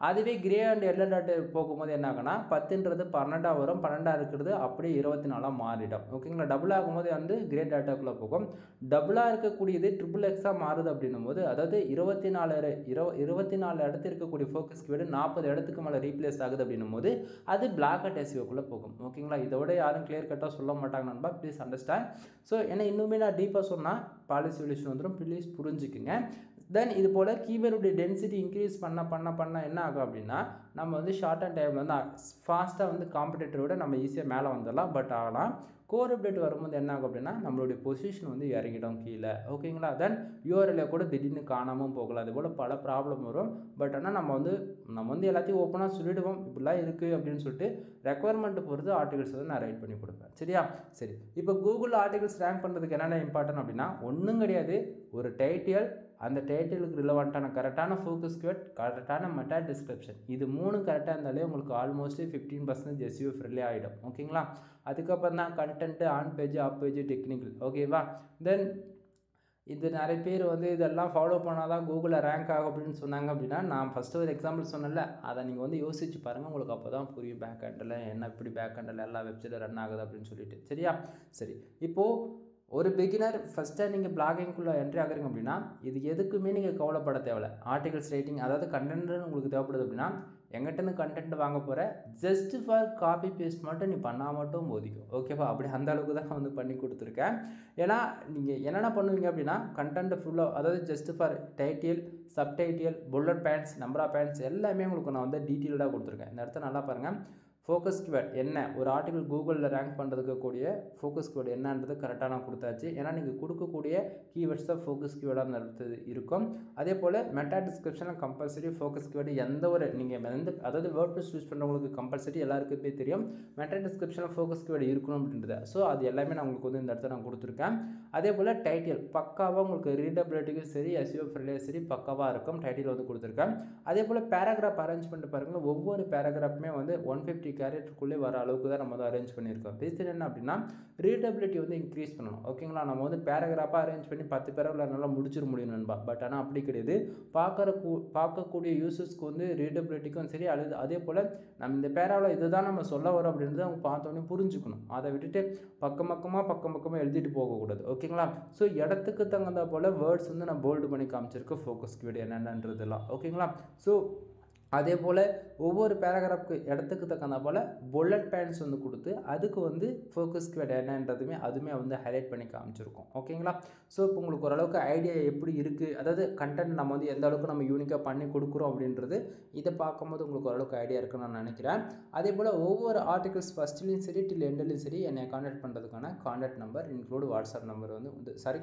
அதுவே கிரே அண்ட் எல்லோ டாட் போகும்போது என்ன ஆகுனா 10ன்றது 12 வரும், 12 இருக்கிறது அப்படியே 24 மாறிடும். ஓகேங்களா? டபுள் ஆகும்போது வந்து கிரே டாட்டாக்குள்ளே போகும். டபுளாக இருக்கக்கூடியது ட்ரிபிள் எக்ஸாக மாறுது அப்படின்னும் போது அதாவது 24 இடத்து இருக்கக்கூடிய ஃபோக்கஸ் கீவேர்டு 40 இடத்துக்கு மேலே ரீப்ளேஸ் ஆகுது அப்படின்னும் போது அது பிளாக் டெசிவோக்குள்ளே போகும். ஓகேங்களா? இதோட யாரும் கிளியர் கட்டாக சொல்ல மாட்டாங்க நண்பா. Please understand. ஸோ ஏன்னா இன்னுமே நான் டீப்பாக சொன்னால் பாலிசி சொல்யூஷன் வந்துடும். ப்ளீஸ் புரிஞ்சுக்குங்க. தென் இது போல் கீவேர்டுடைய டென்சிட்டி இன்க்ரீஸ் பண்ண என்ன ஆகும் அப்படின்னா நம்ம வந்து ஷார்ட் அண்ட் டைமில் வந்து ஃபாஸ்ட்டாக வந்து காம்படிட்டரோட நம்ம ஈஸியாக மேலே வந்துடலாம். பட் ஆனால் கோர் அப்டேட் வரும்போது என்ன ஆகும் அப்படின்னா நம்மளுடைய பொசிஷன் வந்து இறங்கிடும் கீழே. ஓகேங்களா? தென் யூஆர்எல்லை கூட திடீர்னு காணாமல் போகலாம். அது போல் பல ப்ராப்ளம் வரும். பட் ஆனால் நம்ம வந்து எல்லாத்தையும் ஓப்பனாக சொல்லிவிடுவோம், இப்படிலாம் இருக்குது அப்படின்னு சொல்லிட்டு ரெக்குவயர்மெண்ட் பொறுத்து ஆர்டிகல்ஸ் வந்து நான் ரைட் பண்ணி கொடுப்பேன். சரியா? சரி. இப்போ கூகுள் ஆர்டிகல்ஸ் ரேங்க் பண்ணுறதுக்கு என்னென்ன இம்பார்ட்டன்ட் அப்படின்னா ஒன்றும் கிடையாது. ஒரு டைட்டில், அந்த டைட்டிலுக்கு ரிலவெண்ட்டான கரெக்டான ஃபோக்கஸ் கீவேர்ட், கரெக்டான மெட்டா டிஸ்கிரிப்ஷன், இது 3 கரெக்டாக இருந்தாலே உங்களுக்கு ஆல்மோஸ்ட் 15% SEO ஃப்ரெண்ட்லி ஆகிடும். ஓகேங்களா? அதுக்கப்புறம் தான் content, on page, off page, technical. ஓகேவா? தென் இது நிறைய பேர் வந்து இதெல்லாம் ஃபாலோ பண்ணால் தான் கூகுளில் ரேங்க் ஆகும் அப்படின்னு சொன்னாங்க அப்படின்னா நான் ஃபஸ்ட்டு ஒரு எக்ஸாம்பிள் சொன்னேன்ல, அதை நீங்கள் வந்து யோசிச்சு பாருங்கள். உங்களுக்கு அப்போ தான் புரியும் பேக் எண்டில் என்ன இப்படி பேக் எண்டில் எல்லா வெப்சைட்டும் ரன் ஆகுது அப்படின்னு சொல்லிட்டு. சரியா? சரி. இப்போது ஒரு பிகினர் ஃபஸ்ட்டாக நீங்கள் பிளாகிங்குள்ளே என்ட்ரி ஆகுறீங்க அப்படின்னா இது எதுக்குமே நீங்கள் கவலைப்பட தேவையில்லை. ஆர்டிகல்ஸ் ரைட்டிங் அதாவது கண்டென்ட்னு உங்களுக்கு தேவைப்படுது அப்படின்னா எங்கிட்டேருந்து கண்டென்ட் வாங்க போகிற ஜஸ்ட் ஃபார் காப்பி பேஸ்ட் மட்டும் நீ பண்ணால் மட்டும் போதிக்கும். ஓகேவா? அப்படி அந்த அளவுக்கு தான் நான் வந்து பண்ணி கொடுத்துருக்கேன். ஏன்னா நீங்கள் என்னென்ன பண்ணுவீங்க அப்படின்னா கண்டென்ட் ஃபுல்லாக அதாவது just for title, subtitle, bullet points, number of points எல்லாமே உங்களுக்கு நான் வந்து டீட்டெயில்டாக கொடுத்துருக்கேன். இந்த இடத்த நல்லா பாருங்கள். ஃபோக்கஸ் கீவேர்ட் என்ன, ஒரு ஆர்டிகல் கூகுளில் ரேங்க் பண்ணுறதுக்கு கூடிய ஃபோக்கஸ் கீவேர்டு என்னன்றது கரெக்டாக நான் கொடுத்தாச்சு. ஏன்னா நீங்கள் கொடுக்கக்கூடிய கீவேர்ட்ஸ் தான் ஃபோக்கஸ் கீவேர்டாக நடத்துது இருக்கும். அதே போல் மெட்டா டிஸ்கிரிப்ஷனில் கம்பல்சரி ஃபோக்கஸ் கீவேர்டு எந்த ஒரு நீங்கள் அதாவது வேர்ட்ப்ரெஸ் யூஸ் பண்ணுறவங்களுக்கு கம்பல்சரி எல்லாருக்குமே தெரியும் மெட்டா டிஸ்கிரிப்ஷனில் ஃபோக்கஸ் கீவேர்டு இருக்கணும் அப்படின்றது. ஸோ அது எல்லாமே நான் உங்களுக்கு வந்து இந்த இடத்துல நான் கொடுத்துருக்கேன். அதே போல் டைட்டில் பக்காவாக உங்களுக்கு ரீடபிலிட்டிக்கும் சரி எஸ்இஓ ஃப்ரெண்ட்லியும் சரி பக்காவாக இருக்கும். டைட்டில் வந்து கொடுத்துருக்கேன். அதே போல் பேராகிராஃப் அரேஞ்ச் பண்ணிட்டு பாருங்கள். ஒவ்வொரு பேராகிராஃப்மே வந்து 150 கேரக்டருக்குள்ளே வர அளவுக்கு தான் நம்ம வந்து அரேஞ்ச் பண்ணியிருக்கோம். ரீசன் என்ன அப்படின்னா ரீடபிலிட்டி வந்து இன்க்ரீஸ் பண்ணணும். ஓகேங்களா, நம்ம வந்து பேராகிராஃபாக அரேஞ்ச் பண்ணி 10 பேராகிராஃப் நல்லா முடிச்சிட முடியும் நண்பா. பட் ஆனால் அப்படி கிடையாது. பார்க்கக்கூடிய யூசர்ஸ்க்கு வந்து ரீடபிலிட்டிக்கும் சரி அதே போல் நம்ம இந்த பேராவில் இதுதான் நம்ம சொல்ல வரோம் அப்படின்றது அவங்க பார்த்தோன்னே புரிஞ்சுக்கணும். அதை விட்டுட்டு பக்கம் பக்கமாக எழுதிட்டு போகக்கூடாது. ஓகேங்களா, ஸோ இடத்துக்கு தகுந்த போல் வேர்ட்ஸ் வந்து நான் போல்டு பண்ணி காமிச்சிருக்கேன் ஃபோக்கஸ் கீவேர்டு என்னென்னன்றதெல்லாம். ஓகேங்களா, ஸோ அதே போல் ஒவ்வொரு பேராகிராஃப்க்கு இடத்துக்கு தகுந்த போல் புல்லட் பாயிண்ட்ஸ் வந்து கொடுத்து அதுக்கு வந்து ஃபோக்கஸ் கீவேர்டு என்னன்றதுமே அதுவுமே வந்து ஹைலைட் பண்ணி காமிச்சிருக்கோம். ஓகேங்களா, ஸோ இப்போ உங்களுக்கு ஓரளவுக்கு ஐடியா எப்படி இருக்குது, அதாவது கண்டென்ட் நம்ம வந்து எந்த அளவுக்கு நம்ம யூனிக்காக பண்ணி கொடுக்குறோம் அப்படின்றது இதை பார்க்கும்போது உங்களுக்கு ஓரளவுக்கு ஐடியா இருக்குன்னு நான் நினைக்கிறேன். அதே போல் ஒவ்வொரு ஆர்டிகல்ஸ் ஃபஸ்ட்லேயும் சரி டில் எண்ட்லேயும் சரி என்னை கான்டாக்ட் பண்ணுறதுக்கான contact number include WhatsApp number வந்து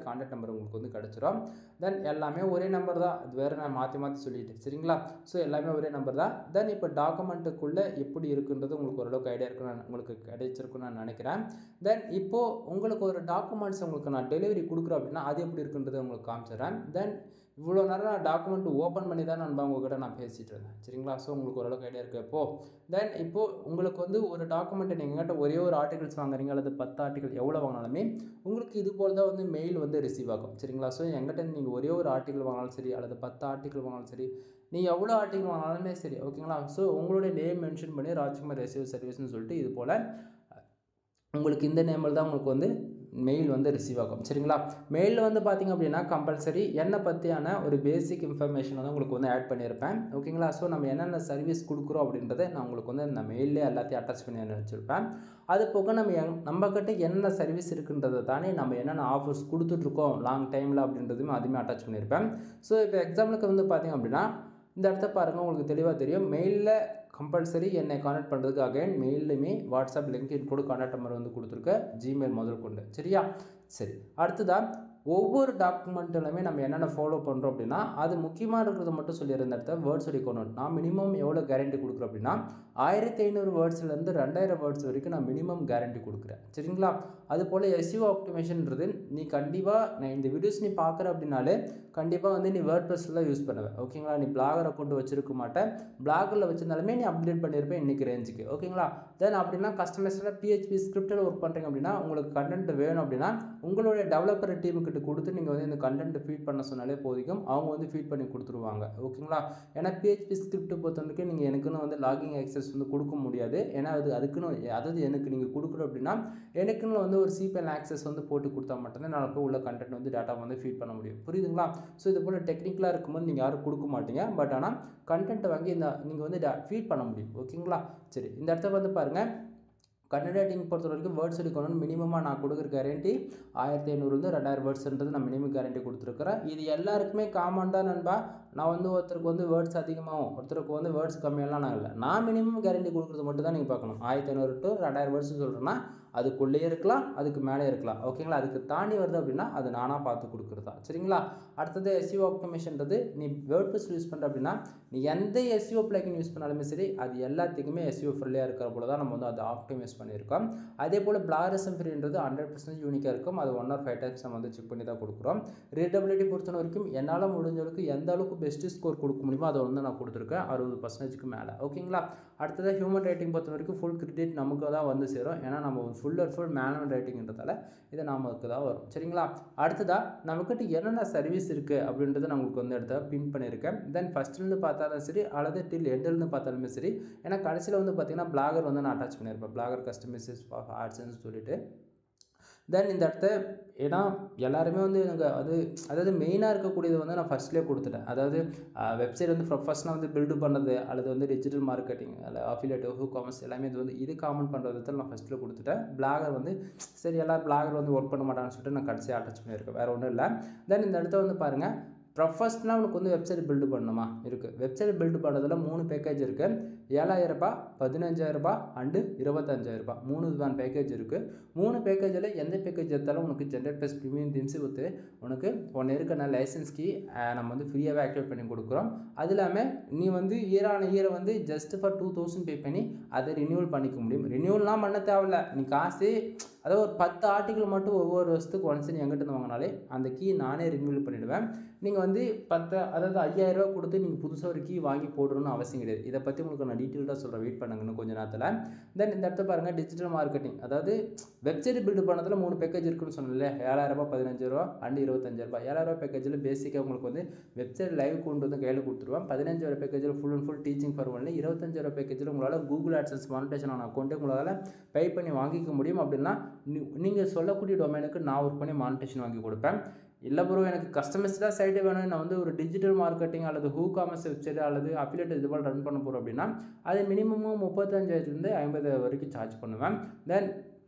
கான்டாக்ட் நம்பர் உங்களுக்கு வந்து கிடச்சிரும். தென் எல்லாமே ஒரே நம்பர் தான், அது வேறு நான் மாற்றி சொல்லிட்டேன். சரிங்களா, ஸோ எல்லாமே ஒரே நம்பர் தான். தென் இப்போ டாக்குமெண்ட்டுக்குள்ளே எப்படி இருக்குன்றது உங்களுக்கு ஓரளவுக்கு ஐடியா இருக்குன்னு உங்களுக்கு கிடைச்சிருக்குன்னு நான் நினைக்கிறேன். தென் இப்போது உங்களுக்கு ஒரு டாக்குமெண்ட்ஸ் உங்களுக்கு நான் டெலிவரி கொடுக்குறேன் அப்படின்னா அது எப்படி இருக்குன்றது உங்களுக்கு காமிச்சிடுறேன். தென் இவ்வளோ நேரம் நான் டாக்குமெண்ட் ஓப்பன் பண்ணி தான் நான் உங்கள்கிட்ட நான் பேசிகிட்டு இருந்தேன். சரிங்களா, ஸோ உங்களுக்கு ஓரளவுக்கு ஐடியா இருக்குது. தென் இப்போது உங்களுக்கு வந்து ஒரு டாக்குமெண்ட்டை நீங்கள் எங்கிட்ட ஒரே ஒரு ஆர்டிகல்ஸ் வாங்குறீங்க அல்லது 10 ஆர்டிகல் எவ்வளோ வாங்கினாலுமே உங்களுக்கு இது போல் தான் வந்து மெயில் வந்து ரிசீவ் ஆகும். சரிங்களா, ஸோ எங்கிட்ட நீங்கள் ஒரே ஒரு ஆர்டிகல் வாங்கினாலும் சரி அல்லது 10 ஆர்டிகல் வாங்கினாலும் சரி நீங்கள் எவ்வளோ ஆர்டிகல் வாங்கினாலுமே சரி. ஓகேங்களா, ஸோ உங்களுடைய நேம் மென்ஷன் பண்ணி ராஜ்குமார் எஸ்இஓ சர்வீஸ்னு சொல்லிட்டு இது போல் உங்களுக்கு இந்த நேமில் தான் உங்களுக்கு வந்து மெயில் வந்து ரிசீவ் ஆகும். சரிங்களா, மெயிலில் வந்து பார்த்திங்க அப்படின்னா கம்பல்சரி என்னை பற்றியான ஒரு பேசிக் இன்ஃபர்மேஷன் வந்து உங்களுக்கு வந்து ஆட் பண்ணியிருப்பேன். ஓகேங்களா, ஸோ நம்ம என்னென்ன சர்வீஸ் கொடுக்குறோம் அப்படின்றத நான் உங்களுக்கு வந்து இந்த மெயிலே எல்லாத்தையும் அட்டாச் பண்ணி வச்சுருப்பேன். அது போக நம்மக்கிட்ட என்ன சர்வீஸ் இருக்குன்றதை தானே நம்ம என்னென்ன ஆஃபர்ஸ் கொடுத்துட்ருக்கோம் லாங் டைமில் அப்படின்றதுமே அதுவுமே அட்டாச் பண்ணியிருப்பேன். ஸோ இப்போ எக்ஸாம்பிளுக்கு வந்து பார்த்திங்க அப்படின்னா இந்த இடத்த பாருங்கள், உங்களுக்கு தெளிவாக தெரியும். மெயிலில் கம்பல்சரி என்னை கான்டாக்ட் பண்ணுறதுக்கு அகைன் மெயிலுமே வாட்ஸ்அப் லிங்க் கூட கான்டாக்ட் நம்பர் வந்து கொடுத்துருக்க ஜிமெயில் முதல் கொண்டு. சரியா, சரி. அடுத்ததாக ஒவ்வொரு டாக்குமெண்ட்டிலுமே நம்ம என்னென்ன ஃபாலோ பண்ணுறோம் அப்படின்னா அது முக்கியமாக இருக்கிறத மட்டும் சொல்லியிருந்த இடத்த வேர்ட்ஸ் எடுக்கணும். நான் மினிமம் எவ்வளோ கேரண்டி கொடுக்குறேன் அப்படின்னா 1500 வேர்ட்ஸ்லேருந்து 2000 வேர்ட்ஸ் வரைக்கும் நான் மினிமம் கேரண்டி கொடுக்குறேன். சரிங்களா, அதுபோல் எஸ்இஓ ஆப்டிமேஷன்ன்றது நீ கண்டிப்பாக நான் இந்த வீடியோஸ் நீ பார்க்குற அப்படின்னாலே கண்டிப்பாக வந்து நீ வேர்ட்ப்ரெஸ்ஸில் தான் யூஸ் பண்ணுவேன். ஓகேங்களா, நீ பிளாகர் அக்கௌண்ட் வச்சிருக்க மாட்டேன். பிளாகரில் வச்சிருந்தாலுமே நீ அப்டேட் பண்ணியிருப்பேன் இன்றைக்கி ரேஞ்சுக்கு. ஓகேங்களா, தென் அப்படின்னா கஸ்டமைஸில் PHP ஸ்கிரிப்டில் ஒர்க் பண்ணுறீங்க அப்படின்னா உங்களுக்கு கண்டென்ட் வேணும் அப்படின்னா உங்களுடைய டெவலப்பர் டீமுக்கிட்ட கொடுத்து நீங்கள் வந்து இந்த கண்டென்ட் ஃபீட் பண்ண சொன்னாலே போதிக்கும், அவங்க வந்து ஃபீட் பண்ணி கொடுத்துருவாங்க. ஓகேங்களா, ஏன்னா PHP ஸ்கிரிப்ட் பொறுத்தவரைக்கும் நீங்கள் எனக்குன்னு வந்து லாகிங் ஆக்சஸ் வந்து கொடுக்க முடியாது. ஏன்னா அதுக்குன்னு அதாவது எனக்கு நீங்கள் கொடுக்குறோம் அப்படின்னா எனக்குன்னு வந்து ஒரு சிபிஎல் ஆக்சஸ் வந்து போட்டு கொடுத்தா மட்டும்தான் நான் போய் உள்ள கண்டென்ட் வந்து டேட்டா வந்து ஃபீட் பண்ண முடியும். புரியுதுங்களா, ஸோ இது போல் டெக்னிக்கலாக இருக்கும்போது நீங்கள் யாரும் கொடுக்க மாட்டீங்க. பட் ஆனால் கண்டென்ட்டை வாங்கி நீங்கள் வந்து ஃபீட் பண்ண முடியும். ஓகேங்களா, சரி. இந்த இடத்த வந்து பாருங்கள், கண்டென்ட் ரைட்டிங் பொறுத்த வரைக்கும் வேர்ட்ஸ் எடுக்கணும்னு மினிமமாக நான் கொடுக்குற கேரண்டி 1500 2000 வேர்ட்ஸ்ன்றது நான் மினிமம் கேரண்டி கொடுத்துருக்குறேன். இது எல்லாருக்குமே காமன் தான் நண்பா. நான் வந்து ஒருத்தருக்கு வந்து வேர்ட்ஸ் அதிகமாகும் ஒருத்தருக்கு வந்து வேர்ட்ஸ் கம்மியெல்லாம் நான் இல்லை. நான் மினிமம் கேரண்டி கொடுக்குறது மட்டும் தான் நீங்கள் பார்க்கணும். 1500 to 2000 வேர்ட்ஸ் சொல்கிறேன்னா அதுக்குள்ளேயே இருக்கலாம், அதுக்கு மேலே இருக்கலாம். ஓகேங்களா, அதுக்கு தாண்டி வருது அப்படின்னா அது நானாக பார்த்து கொடுக்குறதா. சரிங்களா, அடுத்தது எஸ்இஓ ஆப்டிமேஷன்றது நீ வேர்ட்ப்ரெஸ் யூஸ் பண்ணுற அப்படின்னா நீ எந்த எஸ்இஓ பிளகின் யூஸ் பண்ணாலுமே சரி அது எல்லாத்துக்குமே எஸ்இஓ ஃப்ரெண்ட்லியாக இருக்கிற போல தான் நம்ம வந்து அதை ஆப்டிமைஸ் பண்ணியிருக்கோம். அதே போல் பிளாகரிசம் ஃப்ரீன்றது 100% யூனிக்காக இருக்கும். அது 1 or 5 times நம்ம வந்து செக் பண்ணி தான் கொடுக்குறோம். ரீடபிலிட்டி பொறுத்த வரைக்கும் என்னால் முடிஞ்சவருக்கு எந்த அளவுக்கு பெஸ்ட்டு ஸ்கோர் கொடுக்க முடியுமோ அதை வந்து நான் கொடுத்துருக்கேன் 60% மேலே. ஓகேங்களா, அடுத்தது ஹியூமன் ரைட்டிங் பொறுத்த வரைக்கும் ஃபுல் கிரெடிட் நமக்கு தான் வந்து சேரும். ஏன்னா நம்ம ஃபுல் அண்ட் ஃபுல் மேனுவல் ரைட்டிங்கிறதால இது நமக்கு தான் வரும். சரிங்களா, அடுத்ததாக நம்மக்கிட்ட என்னென்ன சர்வீஸ் இருக்குது அப்படின்றத நான் உங்களுக்கு வந்து இடத்த பின் பண்ணியிருக்கேன். தென் ஃபஸ்ட்லேருந்து பார்த்தாலும் சரி அல்லது டில் எண்டிலேருந்து பார்த்தாலுமே சரி. ஏன்னா கடைசியில் வந்து பார்த்திங்கன்னா பிளாகர் வந்து நான் அட்டாச் பண்ணியிருப்பேன். பிளாகர் கஸ்டமைசஸ் ஃபார் ஆட்ஸ்ன்னு சொல்லிட்டு. தென் இந்த இடத்த ஏன்னா எல்லாருமே வந்து எனக்கு அதாவது மெயினாக இருக்கக்கூடியது வந்து நான் ஃபஸ்ட்லேயே கொடுத்துட்டேன். அதாவது வெப்சைட் வந்து ப்ரொஃபஷனாக வந்து பில்டு பண்ணது அல்லது வந்து டிஜிட்டல் மார்க்கெட்டிங் அல்ல அஃபிலியேட் காமர்ஸ் எல்லாமே இது வந்து இது காமன் பண்ணுறதுல நான் ஃபஸ்ட்டில் கொடுத்துட்டேன். பிளாகர் வந்து சரி எல்லாரும் பிளாகர் வந்து ஒர்க் பண்ண மாட்டாங்கன்னு சொல்லிட்டு நான் கடைசியாக அட்டாச் பண்ணியிருக்கேன், வேறு ஒன்றும் இல்லை. தென் இந்த இடத்த வந்து பாருங்கள், ப்ரொஃபஷனலாக உனக்கு வந்து வெப்சைட் பில்டு பண்ணணுமா இருக்குது. வெப்சைட் பில்டு பண்ணுறதுல 3 பேக்கேஜ் இருக்குது. 7,000 15,000 அண்டு 25,000 3 விதமான பேக்கேஜ் இருக்குது. 3 பேக்கேஜில் எந்த பேக்கேஜ் எடுத்தாலும் உனக்கு generate plus premium themes with உனக்கு ஒன்று இருக்கிற லைசன்ஸ் கீ நம்ம வந்து ஃப்ரீயாகவே ஆக்டிவேட் பண்ணி கொடுக்குறோம். அது இல்லாமல் நீ வந்து இயர் ஆன் இயரை வந்து ஜஸ்ட் ஃபார் 2,000 பே பண்ணி அதை ரினியூவல் பண்ணிக்க முடியும். ரினியூவல்லாம் பண்ண தேவையில்ல, நீ காசு அதாவது ஒரு 10 ஆர்டிக்கிள் மட்டும் ஒவ்வொரு வருஷத்துக்கு ஒன்ஸ் நீ எங்கிட்ட வாங்கினாலே அந்த கீ நானே ரினியூவல் பண்ணிவிடுவேன். நீங்கள் வந்து அதாவது 5,000 ரூபா கொடுத்து நீங்கள் புதுசாக ஒரு கீ வாங்கி போடணும்னு அவசியம் கிடையாது. இதை பற்றி உங்களுக்கு நான் டீட்டெயில்டாக சொல்கிறேன், வெயிட் பண்ணுங்கன்னு கொஞ்சம் நேரத்தில். தென் இந்த இடத்த பாருங்கள், டிஜிட்டல் மார்க்கெட்டிங் அதாவது வெப்சைட் பில்டு பண்ணதில் 3 பேக்கேஜ் இருக்குன்னு சொன்னல, 7,000 15,000 அண்டு 25,000. 7,000 பேக்கேஜில் பேசிக்காக உங்களுக்கு வந்து வெப்சைட் லைவ் கொண்டு வந்து கையில் கொடுத்துருவேன். 15,000 பேக்கேஜில் full and full teaching for only. 25,000 பேக்கேஜில் உங்களால் கூகுள் ஆட்சன்ஸ் மானிட்டேஷன் ஆன அக்கௌண்ட்டு உங்களால் பே பண்ணி வாங்கிக்க முடியும். அப்படின்னா நீங்கள் சொல்லக்கூடிய டொமைனுக்கு நான் ஒர்க் பண்ணி மானிட்டேஷன் வாங்கி கொடுப்பேன். இல்லை ப்ரோ எனக்கு கஸ்டமைஸ்டாக சைட்டு வேணும், நான் வந்து ஒரு டிஜிட்டல் மார்க்கெட்டிங் அல்லது ஹூகாமர்ஸ் வெப்சைட் அல்லது அஃபிலியேட் இது போல் ரன் பண்ண போகிறோம் அப்படின்னா அது மினிமமும் 35,000 50,000 வரைக்கும் சார்ஜ் பண்ணுவேன். தென்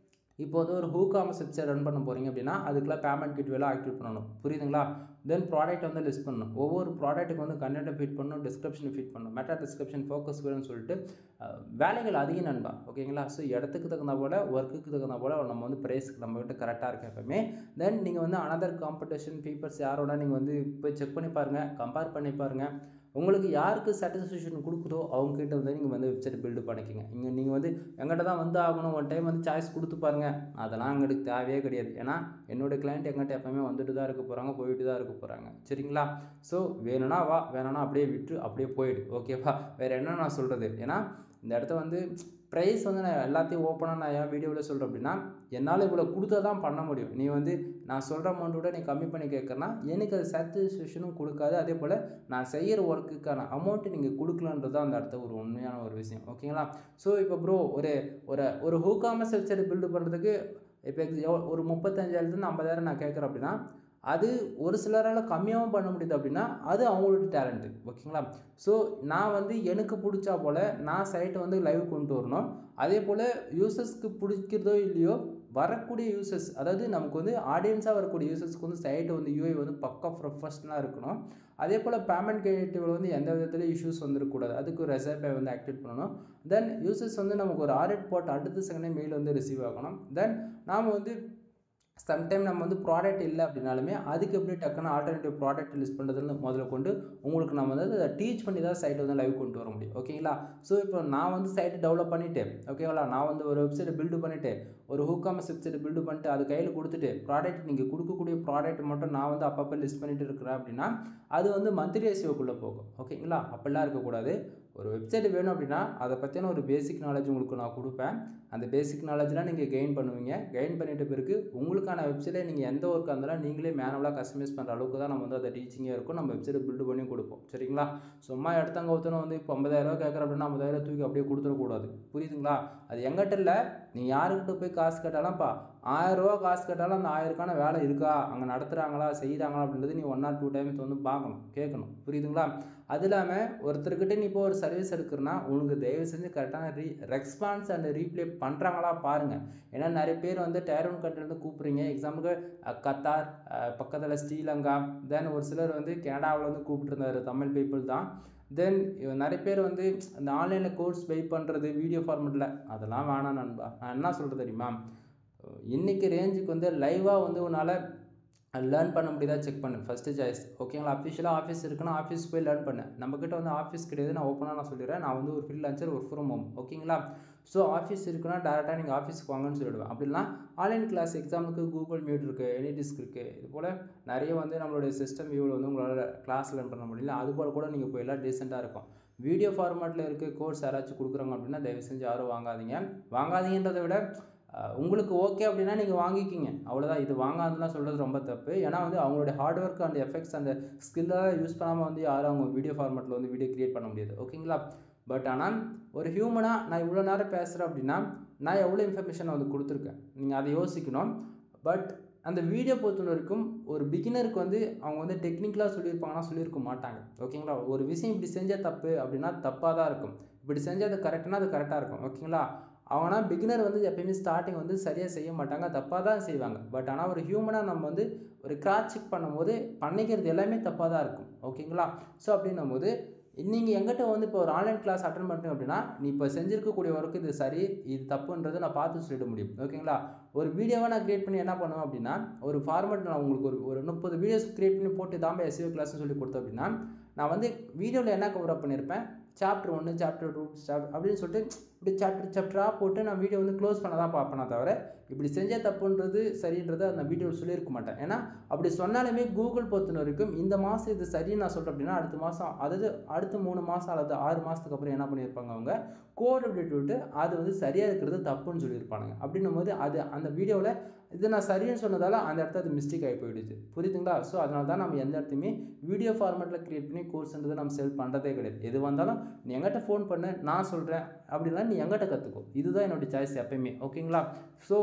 இப்போ வந்து ஒரு ஹூகாமர்ஸ் வெப்சைட் ரன் பண்ண போகிறீங்க அப்படின்னா அதுக்கெல்லாம் பேமெண்ட் கேட்வேலாம் ஆக்டிவேட் பண்ணணும், புரியுதுங்களா? தென் ப்ராடக்ட் வந்து லிஸ்ட் பண்ணணும், ஒவ்வொரு ப்ராடக்ட்டுக்கு வந்து கண்டென்ட்டை ஃபீட் பண்ணணும், டிஸ்கிரிப்ஷன் ஃபீட் பண்ணணும், மெட்டா டிஸ்கிரிப்ஷன் ஃபோக்கஸ் வேணும்னு சொல்லிட்டு வேலைகள் அதிகம் நண்பா, ஓகேங்களா? ஸோ இடத்துக்கு தகுந்த போல் ஒர்க்குக்கு தகுந்த போல் நம்ம வந்து ப்ரைஸ்க்கு நம்மகிட்ட கரெக்டாக இருக்குது எப்பவுமே. தென் நீங்கள் வந்து அனதர் காம்படிஷன் பீப்பர்ஸ் யாரோட நீங்கள் வந்து போய் செக் பண்ணி பாருங்கள், கம்பேர் பண்ணி பாருங்கள். உங்களுக்கு யாருக்கு சாட்டிஸ்ஃபேக்ஷன் கொடுக்குதோ அவங்ககிட்ட வந்து நீங்கள் வந்து வெப்சைட் பில்டு பண்ணிக்கோங்க. நீங்கள் வந்து எங்கிட்ட தான் வந்து ஆகணும், ஒன் டைம் வந்து சாய்ஸ் கொடுத்து பாருங்கள், அதெல்லாம் எங்களுக்கு தேவையே கிடையாது. ஏன்னா என்னோடய கிளைண்ட் எங்கிட்ட எப்போவுமே வந்துட்டு தான் இருக்க போகிறாங்க, போயிட்டு தான் இருக்க போகிறாங்க, சரிங்களா? ஸோ வேணும்னா வா, வேணும்னா அப்படியே விட்டு அப்படியே போயிடு, ஓகேவா? வேறு என்ன நான் சொல்கிறது, ஏன்னா இந்த இடத்த வந்து ப்ரைஸ் வந்து நான் எல்லாத்தையும் ஓப்பனாக நான் ஏன் வீடியோவில் சொல்கிறேன் அப்படின்னா என்னால் இவ்வளோ கொடுத்தா தான் பண்ண முடியும். நீ வந்து நான் சொல்கிற அமௌண்ட்டோட நீ கம்மி பண்ணி கேட்குறனா எனக்கு அது சாட்டிஸ்ஃபேக்ஷனும் கொடுக்காது. அதே போல் நான் செய்கிற ஒர்க்குக்கான அமௌண்ட்டு நீங்கள் கொடுக்கலன்றது தான் அந்த இடத்த ஒரு உண்மையான ஒரு விஷயம், ஓகேங்களா? ஸோ இப்போ ப்ரோ ஒரு ஹூகாமர்ஸ் வெப்சைட் பில்டு பண்ணுறதுக்கு இப்போ ஒரு 35,000 50,000 நான் கேட்குறேன் அப்படின்னா அது ஒரு சிலரால் கம்மியாகவும் பண்ண முடியுது அப்படின்னா அது அவங்களோட டேலண்ட்டு, ஓகேங்களா? ஸோ நான் வந்து எனக்கு பிடிச்சா போல் நான் சைட்டை வந்து லைவ் கொண்டு வரணும். அதே போல் யூசர்ஸ்க்கு பிடிக்கிறதோ இல்லையோ வரக்கூடிய யூசர்ஸ் அதாவது நமக்கு வந்து ஆடியன்ஸாக வரக்கூடிய யூசர்ஸ்க்கு வந்து சைட்டை வந்து யூஐ வந்து பக்கா ப்ரொஃபஷனலாக இருக்கணும். அதே போல் பேமெண்ட் கேட்டிவில் வந்து எந்த விதத்துலையும் இஷ்யூஸ் வந்துருக்கூடாது, அதுக்கு ஒரு ரெசர்பை வந்து ஆக்டிவேட் பண்ணணும். தென் யூசர்ஸ் வந்து நமக்கு ஒரு ஆர்டர் போட்டு அடுத்த செகண்டே மெயில் வந்து ரிசீவ் ஆகணும். தென் நாம் வந்து சம்டைம் நம்ம வந்து ப்ராடக்ட் இல்லை அப்படின்னாலுமே அதுக்கு எப்படி டக்குன்னு ஆல்டர்னேட்டிவ் ப்ராடக்ட் லிஸ்ட் பண்ணுறதுன்னு முதல்ல கொண்டு உங்களுக்கு நம்ம வந்து அதை டீச் பண்ணி தான் சைட்டை வந்து லைவ் கொண்டு வர முடியும், ஓகேங்களா? ஸோ இப்போ நான் வந்து சைட்டை டெவலப் பண்ணிவிட்டு, ஓகேங்களா, நான் வந்து ஒரு வெப்சைட்டை பில்டு பண்ணிவிட்டு ஒரு ஹூகாமர்ஸ் வெப்சைட்டை பில்டு பண்ணிட்டு அது கையில் கொடுத்துட்டு ப்ராடக்ட் நீங்கள் கொடுக்கக்கூடிய ப்ராடக்ட் மட்டும் நான் வந்து அப்பப்போ லிஸ்ட் பண்ணிட்டு இருக்கிறேன் அப்படின்னா அது வந்து மந்த்லி ரேஷியோக்குள்ளே போகும், ஓகேங்களா? அப்படிலாம் இருக்கக்கூடாது. ஒரு வெப்சைட் வேணும் அப்படின்னா அதை பற்றின ஒரு பேசிக் நாலேஜ் உங்களுக்கு நான் கொடுப்பேன். அந்த பேசிக் நாலேஜ்லாம் நீங்கள் கெயின் பண்ணுவீங்க. கெயின் பண்ணிட்ட பிறகு உங்களுக்கான வெப்சைட்டை நீங்கள் எந்த ஒர்க்காக இருந்தாலும் நீங்களே மேனுவலாக கஸ்டமைஸ் பண்ணுற அளவுக்கு தான் நம்ம வந்து அதை டீச்சிங்காக இருக்கும், நம்ம வெப்சைட்டை பில்டு பண்ணி கொடுப்போம், சரிங்களா? சும்மா எடுத்தவங்க ஒருத்தனை வந்து இப்போ 50,000 கேட்குற அப்படின்னா 50,000 தூக்கி அப்படியே கொடுத்துடக்கூடாது, புரியுதுங்களா? அது எங்கிட்ட இல்லை, நீ யாருக்கிட்ட போய் காசு கேட்டாலும்ப்பா 1000 ரூபா காசு கேட்டாலும் அந்த 1000க்கான வேலை இருக்கா, அங்கே நடத்துகிறாங்களா செய்கிறாங்களா அப்படின்றது நீ 1 or 2 டைம்ஸ் வந்து பார்க்கணும், கேட்கணும், புரியுதுங்களா? அது இல்லாமல் ஒருத்தர்கிட்ட நீ இப்போ ஒரு சர்வீஸ் எடுக்கிறனா உனக்கு தயவு செஞ்சு கரெக்டான ரெஸ்பான்ஸ் அண்ட் ரீப்ளே பண்ணுறாங்களா பாருங்கள். ஏன்னா நிறைய பேர் வந்து டயர் 1 கண்ட்ரிலேருந்து கூப்பிட்றீங்க, எக்ஸாம்பிளுக்கு கத்தார், பக்கத்தில் ஸ்ரீலங்கா, தென் ஒரு சிலர் வந்து கனடாவில் வந்து கூப்பிட்டுருந்தாரு, தமிழ் பீப்புள் தான். தென் நிறைய பேர் வந்து இந்த ஆன்லைனில் கோர்ஸ் பை பண்ணுறது வீடியோ ஃபார்மெட்டில் அதெல்லாம் வேணாம் நண்பா. நான் என்ன சொல்கிறது தெரியுமா, இன்றைக்கி ரேஞ்சுக்கு வந்து லைவாக வந்து உன்னால் லேர்ன் பண்ண முடியுதா செக் பண்ணு, ஃபஸ்ட்டு சாய்ஸ், ஓகேங்களா? அஃபிஷியலாக ஆஃபீஸ் இருக்குன்னா ஆஃபீஸ் போய் லேர்ன் பண்ணு. நம்மக்கிட்ட வந்து ஆஃபீஸ் கிடையாது, நான் ஓப்பனாக நான் சொல்லிடுறேன், நான் வந்து ஒரு ஃப்ரீலான்சர் ஒர்க் ஃப்ரம் ஹோம், ஓகேங்களா? ஸோ ஆஃபீஸ் இருக்குன்னா டேரெக்டாக நீங்கள் ஆஃபீஸ்க்கு வாங்கன்னு சொல்லிவிடுவேன். அப்படின்னா ஆன்லைன் கிளாஸ் எக்ஸாமுக்கு கூகுள் மீட் இருக்குது, எனிடிஸ்க் இருக்குது, இது போல் நிறைய வந்து நம்மளுடைய சிஸ்டம் வியூவில் வந்து உங்களால் கிளாஸ் லேர்ன் பண்ண முடியல, அதுபோல் கூட நீங்கள் போயெல்லாம் டீசெண்டாக இருக்கும். வீடியோ ஃபார்மேட்டில் இருக்க கோர்ஸ் யாராச்சும் கொடுக்குறாங்க அப்படின்னா தயவு செஞ்சு யாரும் வாங்காதீங்கன்றதை விட உங்களுக்கு ஓகே அப்படின்னா நீங்கள் வாங்கிக்கிங்க, அவ்வளோதான். இது வாங்காதுலாம் சொல்கிறது ரொம்ப தப்பு. ஏன்னா வந்து அவங்களுடைய ஹார்ட் ஒர்க் அண்ட் எஃபெக்ட்ஸ் அந்த ஸ்கில்லாக யூஸ் பண்ணாமல் வந்து யாரும் அவங்க வீடியோ ஃபார்மேட்டில் வந்து வீடியோ க்ரியேட் பண்ண முடியாது, ஓகேங்களா? பட் ஆனால் ஒரு ஹியூமனாக நான் இவ்வளோ நேரம் பேசுகிறேன் அப்படின்னா நான் எவ்வளோ இன்ஃபர்மேஷன் வந்து கொடுத்துருக்கேன், நீங்கள் அதை யோசிக்கணும். பட் அந்த வீடியோ பொறுத்த வரைக்கும் ஒரு பிகினருக்கு வந்து அவங்க வந்து டெக்னிக்கலாக சொல்லியிருப்பாங்கன்னா சொல்லியிருக்க மாட்டாங்க, ஓகேங்களா? ஒரு விஷயம் இப்படி செஞ்சால் தப்பு அப்படின்னா தப்பாக தான் இருக்கும், இப்படி செஞ்சால் அது கரெக்டுனா அது கரெக்டாக இருக்கும், ஓகேங்களா? அவனா பிகினர் வந்து எப்பயுமே ஸ்டார்டிங் வந்து சரியாக செய்ய மாட்டாங்க, தப்பாக தான் செய்வாங்க. பட் ஆனால் ஒரு ஹியூமனாக நம்ம வந்து ஒரு கிராஸ் செக் பண்ணும்போது பண்ணிக்கிறது எல்லாமே தப்பாக தான் இருக்கும், ஓகேங்களா? ஸோ அப்படின்னும் போது நீங்கள் எங்கிட்ட வந்து இப்போ ஒரு ஆன்லைன் கிளாஸ் அட்டன் பண்ணுறீங்க அப்படின்னா, நீ இப்போ செஞ்சிருக்கக்கூடிய ஒர்க்கு இது சரி, இது தப்புன்றதை நான் பார்த்து சொல்லிட முடியும். ஓகேங்களா? ஒரு வீடியோவாக நான் கிரியேட் பண்ணி என்ன பண்ணுவேன் அப்படின்னா, ஒரு ஃபார்மேட் நான் உங்களுக்கு ஒரு 30 வீடியோஸ் கிரியேட் பண்ணி போட்டு தாம்பா எஸ்இஓ கிளாஸ்னு சொல்லி கொடுத்தேன் அப்படின்னா, நான் வந்து வீடியோவில் என்ன கவர் அப் பண்ணியிருப்பேன், சாப்டர் 1 சாப்டர் 2 அப்படின்னு சொல்லிட்டு இப்படி சாப்டராக போட்டு நான் வீடியோ வந்து க்ளோஸ் பண்ண தான் பார்ப்பேனே தவிர, இப்படி செஞ்சால் தப்புன்றது சரின்றதை நான் வீடியோவில் சொல்லியிருக்க மாட்டேன். ஏன்னா அப்படி சொன்னாலுமே கூகுள் பொறுத்த வரைக்கும் இந்த மாதம் இது சரின்னு நான் சொல்கிறேன் அப்படின்னா, அடுத்த மாதம் அதாவது அடுத்த 3 மாதம் அல்லது 6 மாதத்துக்கு அப்புறம் என்ன பண்ணியிருப்பாங்க, அவங்க கோட் அப்டேட் விட்டு அது வந்து சரியாக இருக்கிறது தப்புன்னு சொல்லியிருப்பானுங்க. அப்படின்னும் போது அது அந்த வீடியோவில் இது நான் சரின்னு சொன்னதால் அந்த இடத்துல அது மிஸ்டேக் ஆகி போயிடுச்சு. புரியுதுங்களா? ஸோ அதனால தான் நம்ம எந்த இடத்தையுமே வீடியோ ஃபார்மேட்டில் கிரியேட் பண்ணி கோர்ஸ்ன்றதை நம்ம செல் பண்ணுறதே கிடையாது. எது வந்தாலும் நீ எங்கிட்ட ஃபோன் பண்ணு, நான் சொல்கிறேன் அப்படின்னா நீ எங்கிட்ட கற்றுக்கோ. இதுதான் என்னோடய சாய்ஸ் எப்பயுமே. ஓகேங்களா? ஸோ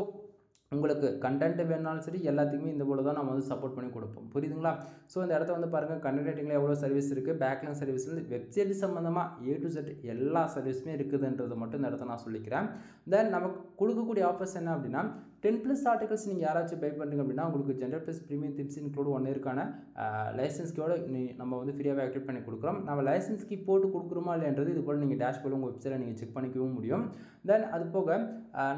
உங்களுக்கு கண்டென்ட் வேணாலும் சரி, எல்லாத்துக்குமே இந்த போல தான் நம்ம வந்து சப்போர்ட் பண்ணி கொடுப்போம். புரியுதுங்களா? ஸோ இந்த இடத்த வந்து பாருங்கள், கண்டென்ட் ரைட்டிங்கில் எவ்வளோ சர்வீஸ் இருக்குது, பேக்லைன் சர்வீஸில் வெப்சைட் சம்மந்தமாக A to Z எல்லா சர்வீஸுமே இருக்குதுன்றது மட்டும் இந்த இடத்த நான் சொல்லிக்கிறேன். தென் நமக்கு கொடுக்கக்கூடிய ஆஃபர்ஸ் என்ன அப்படின்னா, 10+ ஆர்டிகல்ஸ் நீங்கள் யாராச்சும் பை பண்ணுறீங்க அப்படின்னா, உங்களுக்கு ஜென்ரல்+ ப்ரீமியம் திம்ஸ் இன்க்ளூட் 1 இயர்க்கான லைசன்ஸ்க்கோடு நம்ம வந்து ஃப்ரீயாகவே ஆக்டிவேட் பண்ணி கொடுக்குறோம். நம்ம லைசன்ஸ்க்கு போட்டு கொடுக்குறோமா இல்லைன்றது இது போல் நீங்கள் டேஷ்போர்டில் உங்கள் வெப்சைட்டில் நீங்கள் செக் பண்ணிக்கவும் முடியும். தென் அது போக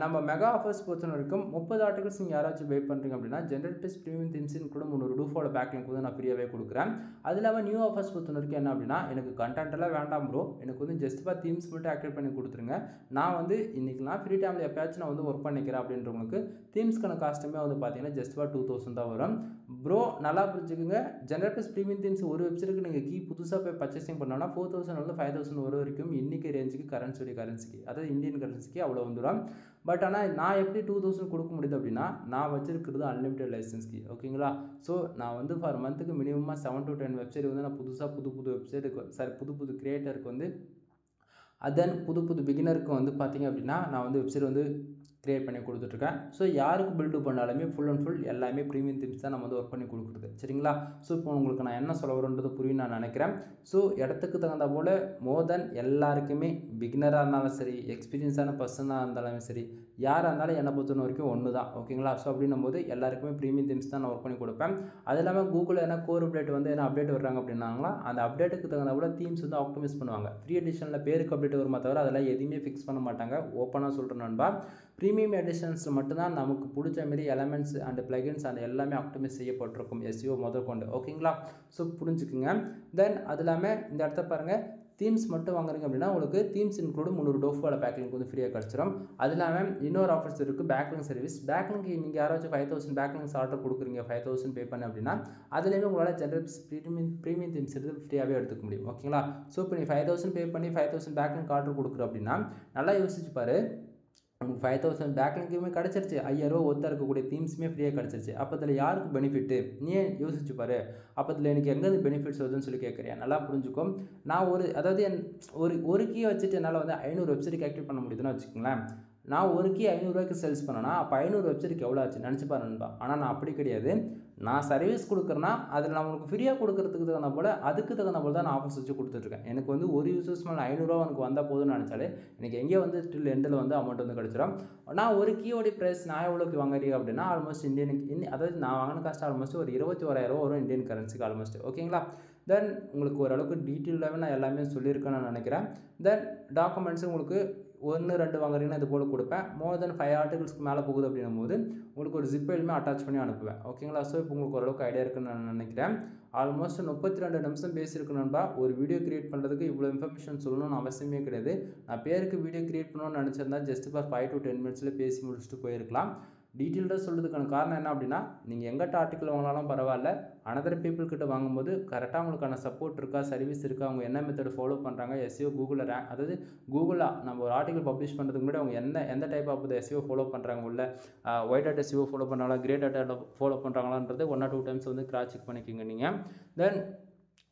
நம்ம மெகா ஆஃபர்ஸ் பொறுத்த வரைக்கும் 30 ஆர்டிகல்ஸ் நீங்கள் யாராச்சும் பை பண்ணுறீங்க அப்படின்னா, ஜென்ரல்+ ப்ரீமியம் திம்ஸ் இன்க்ளூட் 300 ரூபாவோட பேக்லிங்க் வந்து நான் ஃப்ரீயாகவே கொடுக்குறேன். அது இல்லாமல் நியூ ஆஃபர்ஸ் பொறுத்த வரைக்கும் என்ன அப்படின்னா, எனக்கு கண்டென்ட் எல்லாம் வேண்டாம் ப்ரோ, எனக்கு வந்து ஜஸ்ட் ஃபார் தீம்ஸ் மட்டும் ஆக்டிவேட் பண்ணி கொடுத்துருங்க. நான் வந்து இன்றைக்கெலாம் ஃப்ரீ டைமில் எப்பயாச்சும் நான் வந்து ஒர்க் பண்ணிக்கிறேன் அப்படின்றவங்களுக்கு தீம்ஸ்க்கான காஸ்ட்டுமே வந்து பார்த்தீங்கன்னா ஜஸ்ட் ஃபார் 2000 தான் வரும். ப்ரோ நல்லா புரிஞ்சுக்குங்க, ஜென்ரல்+ ப்ரீமியம் தீம்ஸ் ஒரு வெப்சைட்டுக்கு நீங்கள் புதுசாக போய் பர்ச்சேசிங் பண்ணோன்னா 4000 வந்து 5000 வர வரைக்கும் இன்றைக்கி ரேஞ்சுக்கு கரன்சிக்கு அதாவது இந்தியன் கரன்சிக்கு அவ்வளோ வந்துடும். பட் ஆனால் நான் எப்படி 2000 கொடுக்க முடியுது அப்படின்னா, நான் வச்சிருக்கிறது அன்லிமிட்டட் லைசன்ஸ்க்கு. ஓகேங்களா? ஸோ நான் வந்து ஃபார் மந்த்துக்கு மினிமமாக 7 to 10 வெப்சைட் வந்து நான் புது வெப்சைட்டுக்கு புது கிரியேட்டருக்கு வந்து அதன் புது பிகினருக்கு வந்து பார்த்திங்க அப்படின்னா, நான் வந்து வெப்சைட் வந்து கிரியேட் பண்ணி கொடுத்துட்ருக்கேன். ஸோ யாருக்கு பில்டு பண்ணாலுமே ஃபுல் அண்ட் ஃபுல் எல்லாமே ப்ரீமியம் திம்ஸ் தான் நம்ம வந்து ஒர்க் பண்ணி கொடுக்குறது. சரிங்களா? ஸோ இப்போ உங்களுக்கு நான் என்ன சொல்ல வரேன்றது புரியும் நான் நினைக்கிறேன். ஸோ இடத்துக்கு தகுந்த போல் மோர் தென் எல்லாருக்குமே பிகினராக இருந்தாலும் சரி, எக்ஸ்பீரியன்ஸான பர்சனாக இருந்தாலும் சரி, யாராக இருந்தாலும் என்னை பொறுத்த வரைக்கும் ஒன்று தான். ஓகேங்களா? ஸோ அப்படின்னும் போது எல்லாருக்குமே ப்ரீமியம் திம்ஸ் தான் நான் ஒர்க் பண்ணி கொடுப்பேன். அது இல்லாமல் கூகுளில் என்ன கோர் அப்டேட் வந்து என்ன அப்டேட் வர்றாங்க அப்படின்னாங்களா, அந்த அப்டேட்டுக்கு தகுந்த போல் தீம்ஸ் வந்து ஆப்டிமைஸ் பண்ணுவாங்க. ஃப்ரீ எடிஷனில் பேருக்கு அப்டேட் வருமா தவிர அதெல்லாம் எதுவுமே ஃபிக்ஸ் பண்ண மாட்டாங்க. ஓப்பனாக சொல்கிறேன் நண்பா, ப்ரீமியம் எடிஷன்ஸில் மட்டும்தான் நமக்கு பிடிச்ச மாரி எலமெண்ட்ஸ் அண்ட் பிளகின்ஸ் அண்ட் எல்லாமே ஆப்டிமைஸ் செய்யப்பட்டிருக்கும், எஸ்இஓ முதற்கொண்டு. ஓகேங்களா? ஸோ புரிஞ்சுக்குங்க. தென் அது இல்லாமல் இந்த இடத்த பாருங்கள், தீம்ஸ் மட்டும் வாங்குறீங்க அப்படின்னா உங்களுக்கு தீம்ஸ் இன்க்ளூட் 300 டோஃபால பேக்லிங்க் வந்து ஃப்ரீயாக கிடச்சிரும். அது இல்லாமல் இன்னொரு ஆஃபர்ஸ் இருக்குது, பேக்லிங்க் சர்வீஸ். பேக்லிங்க் நீங்கள் யாராச்சும் 5000 பேக்லிங்ஸ் ஆர்டர் கொடுக்குறீங்க 5000 பே பண்ண அப்படின்னா, அதுலேயுமே உங்களால் ஜென்ரல் ப்ரீமியம் தீம்ஸ் எடுத்து ஃப்ரீயாகவே எடுத்துக்க முடியும். ஓகேங்களா? ஸோ இப்போ நீ 5000 பே பண்ணி 5000 பேக்லிங்க் ஆர்டர் கொடுக்குற அப்படின்னா, நல்லா யோசிச்சு பாரு, உங்களுக்கு 5000 பேக்லிங்க்குமே கிடச்சிருச்சு, 5000 ரூபா ஒருத்தர் இருக்கக்கூடிய தீம்ஸுமே ஃப்ரீயாக கிடச்சிருச்சு. அப்போ இதில் யாருக்கு பெனிஃபிட்டு? நீ யோசிச்சு பாரு. அப்போ இதில் எனக்கு எங்கே பெனிஃபிட்ஸ் வருதுன்னு சொல்லி கேட்குறியா? நல்லா புரிஞ்சுக்கும். நான் அதாவது ஒரு கீயை வச்சுட்டு என்னால் வந்து 500 வெப்சைட்டுக்கு ஆக்டிவேட் பண்ண முடியுதுன்னு வச்சுக்கோங்களேன். நான் ஒரு கீ 500 ரூபாய்க்கு சேல்ஸ் பண்ணேன்னா அப்போ 500 வெப்சைட்டுக்கு எவ்வளோ ஆச்சு நினச்சி பாரு நண்பா. ஆனால் நான் அப்படி கிடையாது. நான் சர்வீஸ் கொடுக்குறேன்னா அதில் நான் உங்களுக்கு ஃப்ரீயாக கொடுக்குறதுக்கு தகுந்த போல் அதுக்கு தகுந்த போல் தான் நான் ஆஃபர்ஸ் வச்சு கொடுத்துட்ருக்கேன். எனக்கு வந்து ஒரு யூசர்ஸ் மேலே 500 ரூபா எனக்கு வந்தால் போதும்னு நினச்சாலே எனக்கு எங்கேயோ வந்து டில் எண்டில் வந்து அமௌண்ட் வந்து கிடச்சிடும். நான் ஒரு கீயோடைய ப்ரைஸ் நான் எவ்வளோக்கு வாங்குறீங்க அப்படின்னா ஆல்மோஸ்ட் அதாவது நான் வாங்கின காஸ்ட் ஆல்மோஸ்ட் ஒரு 21,000 வரும் இந்தியன் கரன்சிக்கு ஆல்மோஸ்ட். ஓகேங்களா? தென் உங்களுக்கு ஓரளவுக்கு டீட்டெயிலாகவே நான் எல்லாமே சொல்லியிருக்கேன்னு நான் நினைக்கிறேன். தென் டாக்குமெண்ட்ஸு உங்களுக்கு 1-2 வாங்குறீங்கன்னா இது போல் கொடுப்பேன். மோர் தென் 5 ஆர்டிகல்ஸ்க்கு மேலே போகுது அப்படின்னும் போது உங்களுக்கு ஒரு ஜிப் ஃபைலுமே அட்டாச் பண்ணி அனுப்புவேன். ஓகேங்களா? ஸோ இப்போ உங்களுக்கு ஓரளவுக்கு ஐடியா இருக்குன்னு நான் நினைக்கிறேன். ஆல்மோஸ்ட் 32 நிமிஷம் பேசியிருக்கணும்பா. ஒரு வீடியோ கிரியேட் பண்ணுறதுக்கு இவ்வளோ இன்ஃபர்மேஷன் சொல்லணும்னு அவசியமே கிடையாது. நான் பேருக்கு வீடியோ கிரியேட் பண்ணணும்னு நினச்சிருந்தா ஜஸ்ட் ஃபார் 5 to 10 மினிட்ஸில் பேசி முடிச்சுட்டு போயிருக்கலாம். டீட்டெயில்டாக சொல்கிறதுக்கான காரணம் என்ன அப்படின்னா, நீங்கள் எங்கிட்ட ஆர்டிக்கல் வாங்கினாலும் பரவாயில்ல, அனதர் பீப்புள் கிட்ட வாங்கும்போது கரெக்டாக உங்களுக்கான சப்போர்ட் இருக்கா, சர்வீஸ் இருக்கா, அவங்க என்ன மெத்தட் ஃபாலோ பண்ணுறாங்க, எஸ்இஓ கூகுளில் அதாவது கூகுளில் நம்ம ஒரு ஆர்டிக்கல் பப்ளிஷ் பண்ணுறதுக்கு முன்னாடி அவங்க எந்த டைப் ஆஃப் எஸ்இஓ ஃபாலோ பண்ணுறாங்க, உள்ள ஒயிட் டாட் எஸ்இஓ ஃபாலோ பண்ணுறாங்களா, கிரே டாட்டா ஃபாலோ பண்ணுறாங்களான்றது 1 or 2 டைம்ஸ் வந்து கிராஸ் செக் பண்ணிக்கோங்க நீங்கள். தென்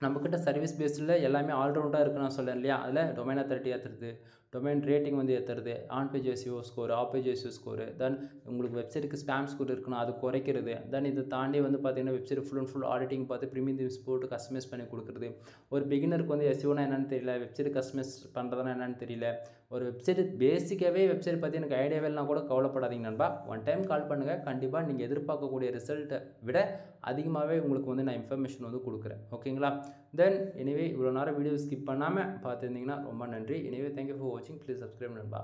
நம்மக்கிட்ட சர்வீஸ் பேஸில் எல்லாமே ஆல்ரவுண்டாக இருக்குன்னு நான் சொல்லேன் இல்லையா, அதில் டொமைன் அத்தாரிட்டி ஏற்றுறது, டொமைன் ரேட்டிங் வந்து ஏற்றுறது, on page SEO score, off page SEO score, then உங்களுக்கு வெப்சைட்டுக்கு ஸ்பேம் ஸ்கோர் இருக்குன்னா அது குறைக்கிறது, தென் இதை தாண்டி வந்து பார்த்திங்கன்னா website full and full auditing பார்த்து ப்ரீமியம் தீம்ஸ் போட்டு கஸ்டமைஸ் பண்ணி கொடுக்குறது. ஒரு பிகினருக்கு வந்து எஸ்இஓனா என்னென்னு தெரியல, வெப்சைட் கஸ்டமைஸ் பண்ணுறதுனா என்னென்னு தெரியல, ஒரு வெப்சைட் பேசிக்காகவே வெப்சைட் பற்றி எனக்கு ஐடியாவே இல்லைனா கூட கவலைப்படாதீங்க நண்பா. ஒன் டைம் கால் பண்ணுங்கள். கண்டிப்பாக நீங்கள் எதிர்பார்க்கக்கூடிய ரிசல்ட்டை விட அதிகமாகவே உங்களுக்கு வந்து நான் இன்ஃபர்மேஷன் வந்து கொடுக்குறேன். ஓகேங்களா? தென் எனிவே இவ்வளோ நேரம் வீடியோ ஸ்கிப் பண்ணாமல் பார்த்துருந்தீங்கன்னா ரொம்ப நன்றி. எனிவே தேங்க்யூ ஃபார் வாட்சிங். ப்ளீஸ் சப்ஸ்கிரைப் நண்பா.